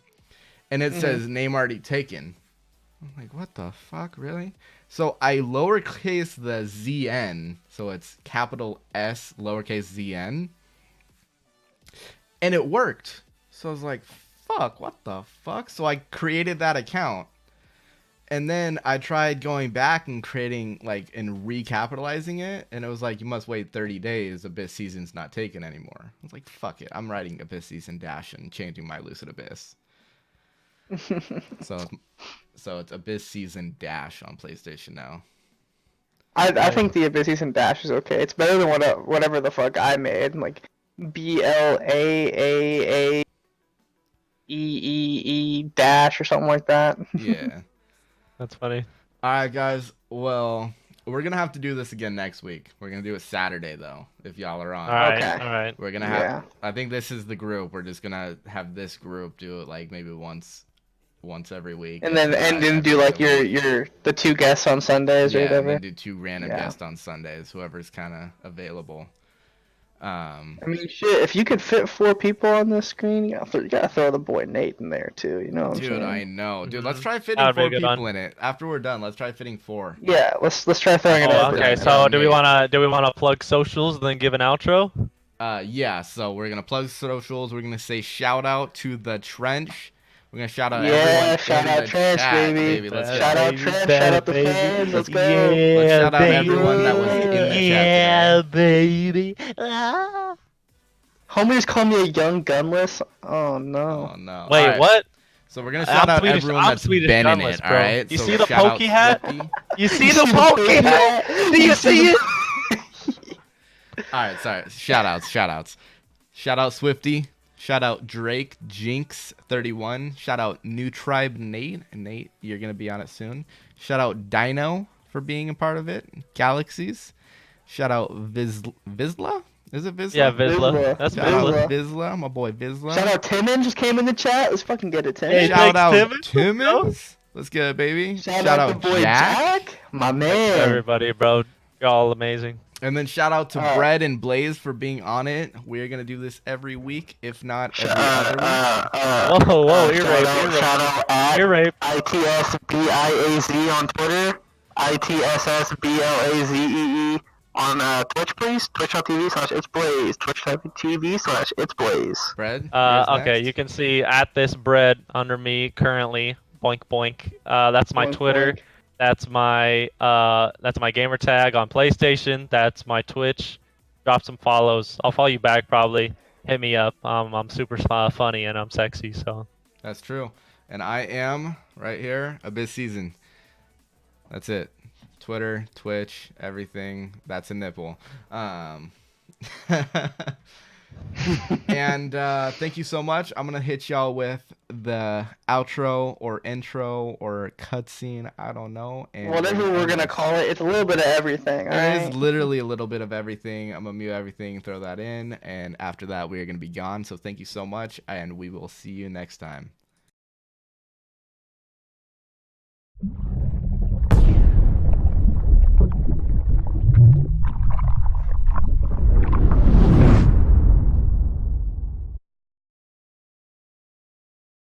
And it says name already taken. I'm like, what the fuck, really? So I lowercase the ZN, so it's capital S, lowercase ZN. And it worked. So I was like, fuck, what the fuck? So I created that account. And then I tried going back and creating, like, and recapitalizing it. And it was like, you must wait 30 days. Abyss season's not taken anymore. I was like, fuck it. I'm writing Abyss season dash and changing my Lucid Abyss. So it's Abyss Season Dash on PlayStation now. I think the Abyss Season Dash is okay. It's better than whatever the fuck I made, like BLAAAEEE dash or something like that. Yeah. That's funny. All right, guys. Well, we're gonna have to do this again next week. We're gonna do it Saturday though, if y'all are on. All right, Okay. all right. We're gonna have. I think this is the group. We're just gonna have this group do it like maybe once every week. And then do like your the 2 guests on Sundays or Yeah, whatever. and then do 2 random guests on Sundays, whoever's kind of available. I mean, shit, if you could fit 4 people on this screen, you gotta throw the boy Nate in there too. You know what I'm Dude, saying? I know. Dude, let's Mhm. try fitting That'd be a 4 good people one. in it. After we're done, let's try fitting 4. Yeah, let's try throwing it Oh, out. okay. Yeah, So do we Nate. wanna plug socials then give an outro? Yeah. So we're gonna plug socials. We're gonna say shout out to the Trench. We're gonna shout out Yeah, everyone shout in out the Trench, chat, baby. Let's Bad get Shout out baby, Trench, bad shout out the baby. fans. Let's go. Yeah, Let's shout out baby. everyone that was in the Yeah, chat baby. Ah. Homie just called me a young gunless. Oh today. no. Oh no. Wait, Alright, what? So we're gonna shout out Swedish- everyone I'm that's Swedish been in gunless, it. bro. All right. You So see the shout out pokey hat? Swifty. You see the pokey hat? Do you see it? All right, sorry. Shout outs. Shout out Swifty. Shout out Drake Jinx 31. Shout out New Tribe Nate. Nate, you're gonna be on it soon. Shout out Dino for being a part of it. Galaxies. Shout out Vizla. Is it Vizla? Yeah, Vizsla. Vizsla. That's Shout out Vizsla. Vizla, my boy Vizla. Shout out Timon just came in the chat. Let's fucking get it, Timon. Hey, Shout thanks, out Timmons. Timmons. Let's get it, baby. Shout out the boy Jack. My man. Everybody, bro. You're all amazing. And then shout out to All right. Brett and Blaze for being on it. We're gonna do this every week, if not every other week. Whoa, ear rape, shout out at ear rape. ITSBIAZ on Twitter, ITSSBLAZEE on Twitch, please. Twitch.tv/itsblaze. Twitch.tv/itsblaze. Brett. yours Okay, next. you can see at this bread under me currently. Boink boink. That's my Boink, Twitter. boink. That's my gamer tag on PlayStation. That's my Twitch. Drop some follows. I'll follow you back probably. Hit me up. I'm super funny and I'm sexy. So That's true. And I am right here, Abyss Season. That's it. Twitter, Twitch, everything. That's a nipple. And thank you so much. I'm gonna hit y'all with the outro or intro or cutscene. I don't know. And Whatever we're gonna call it, it's a little bit of everything. It Alright. is literally a little bit of everything. I'm gonna mute everything, throw that in, and after that we are gonna be gone. So thank you so much, and we will see you next time.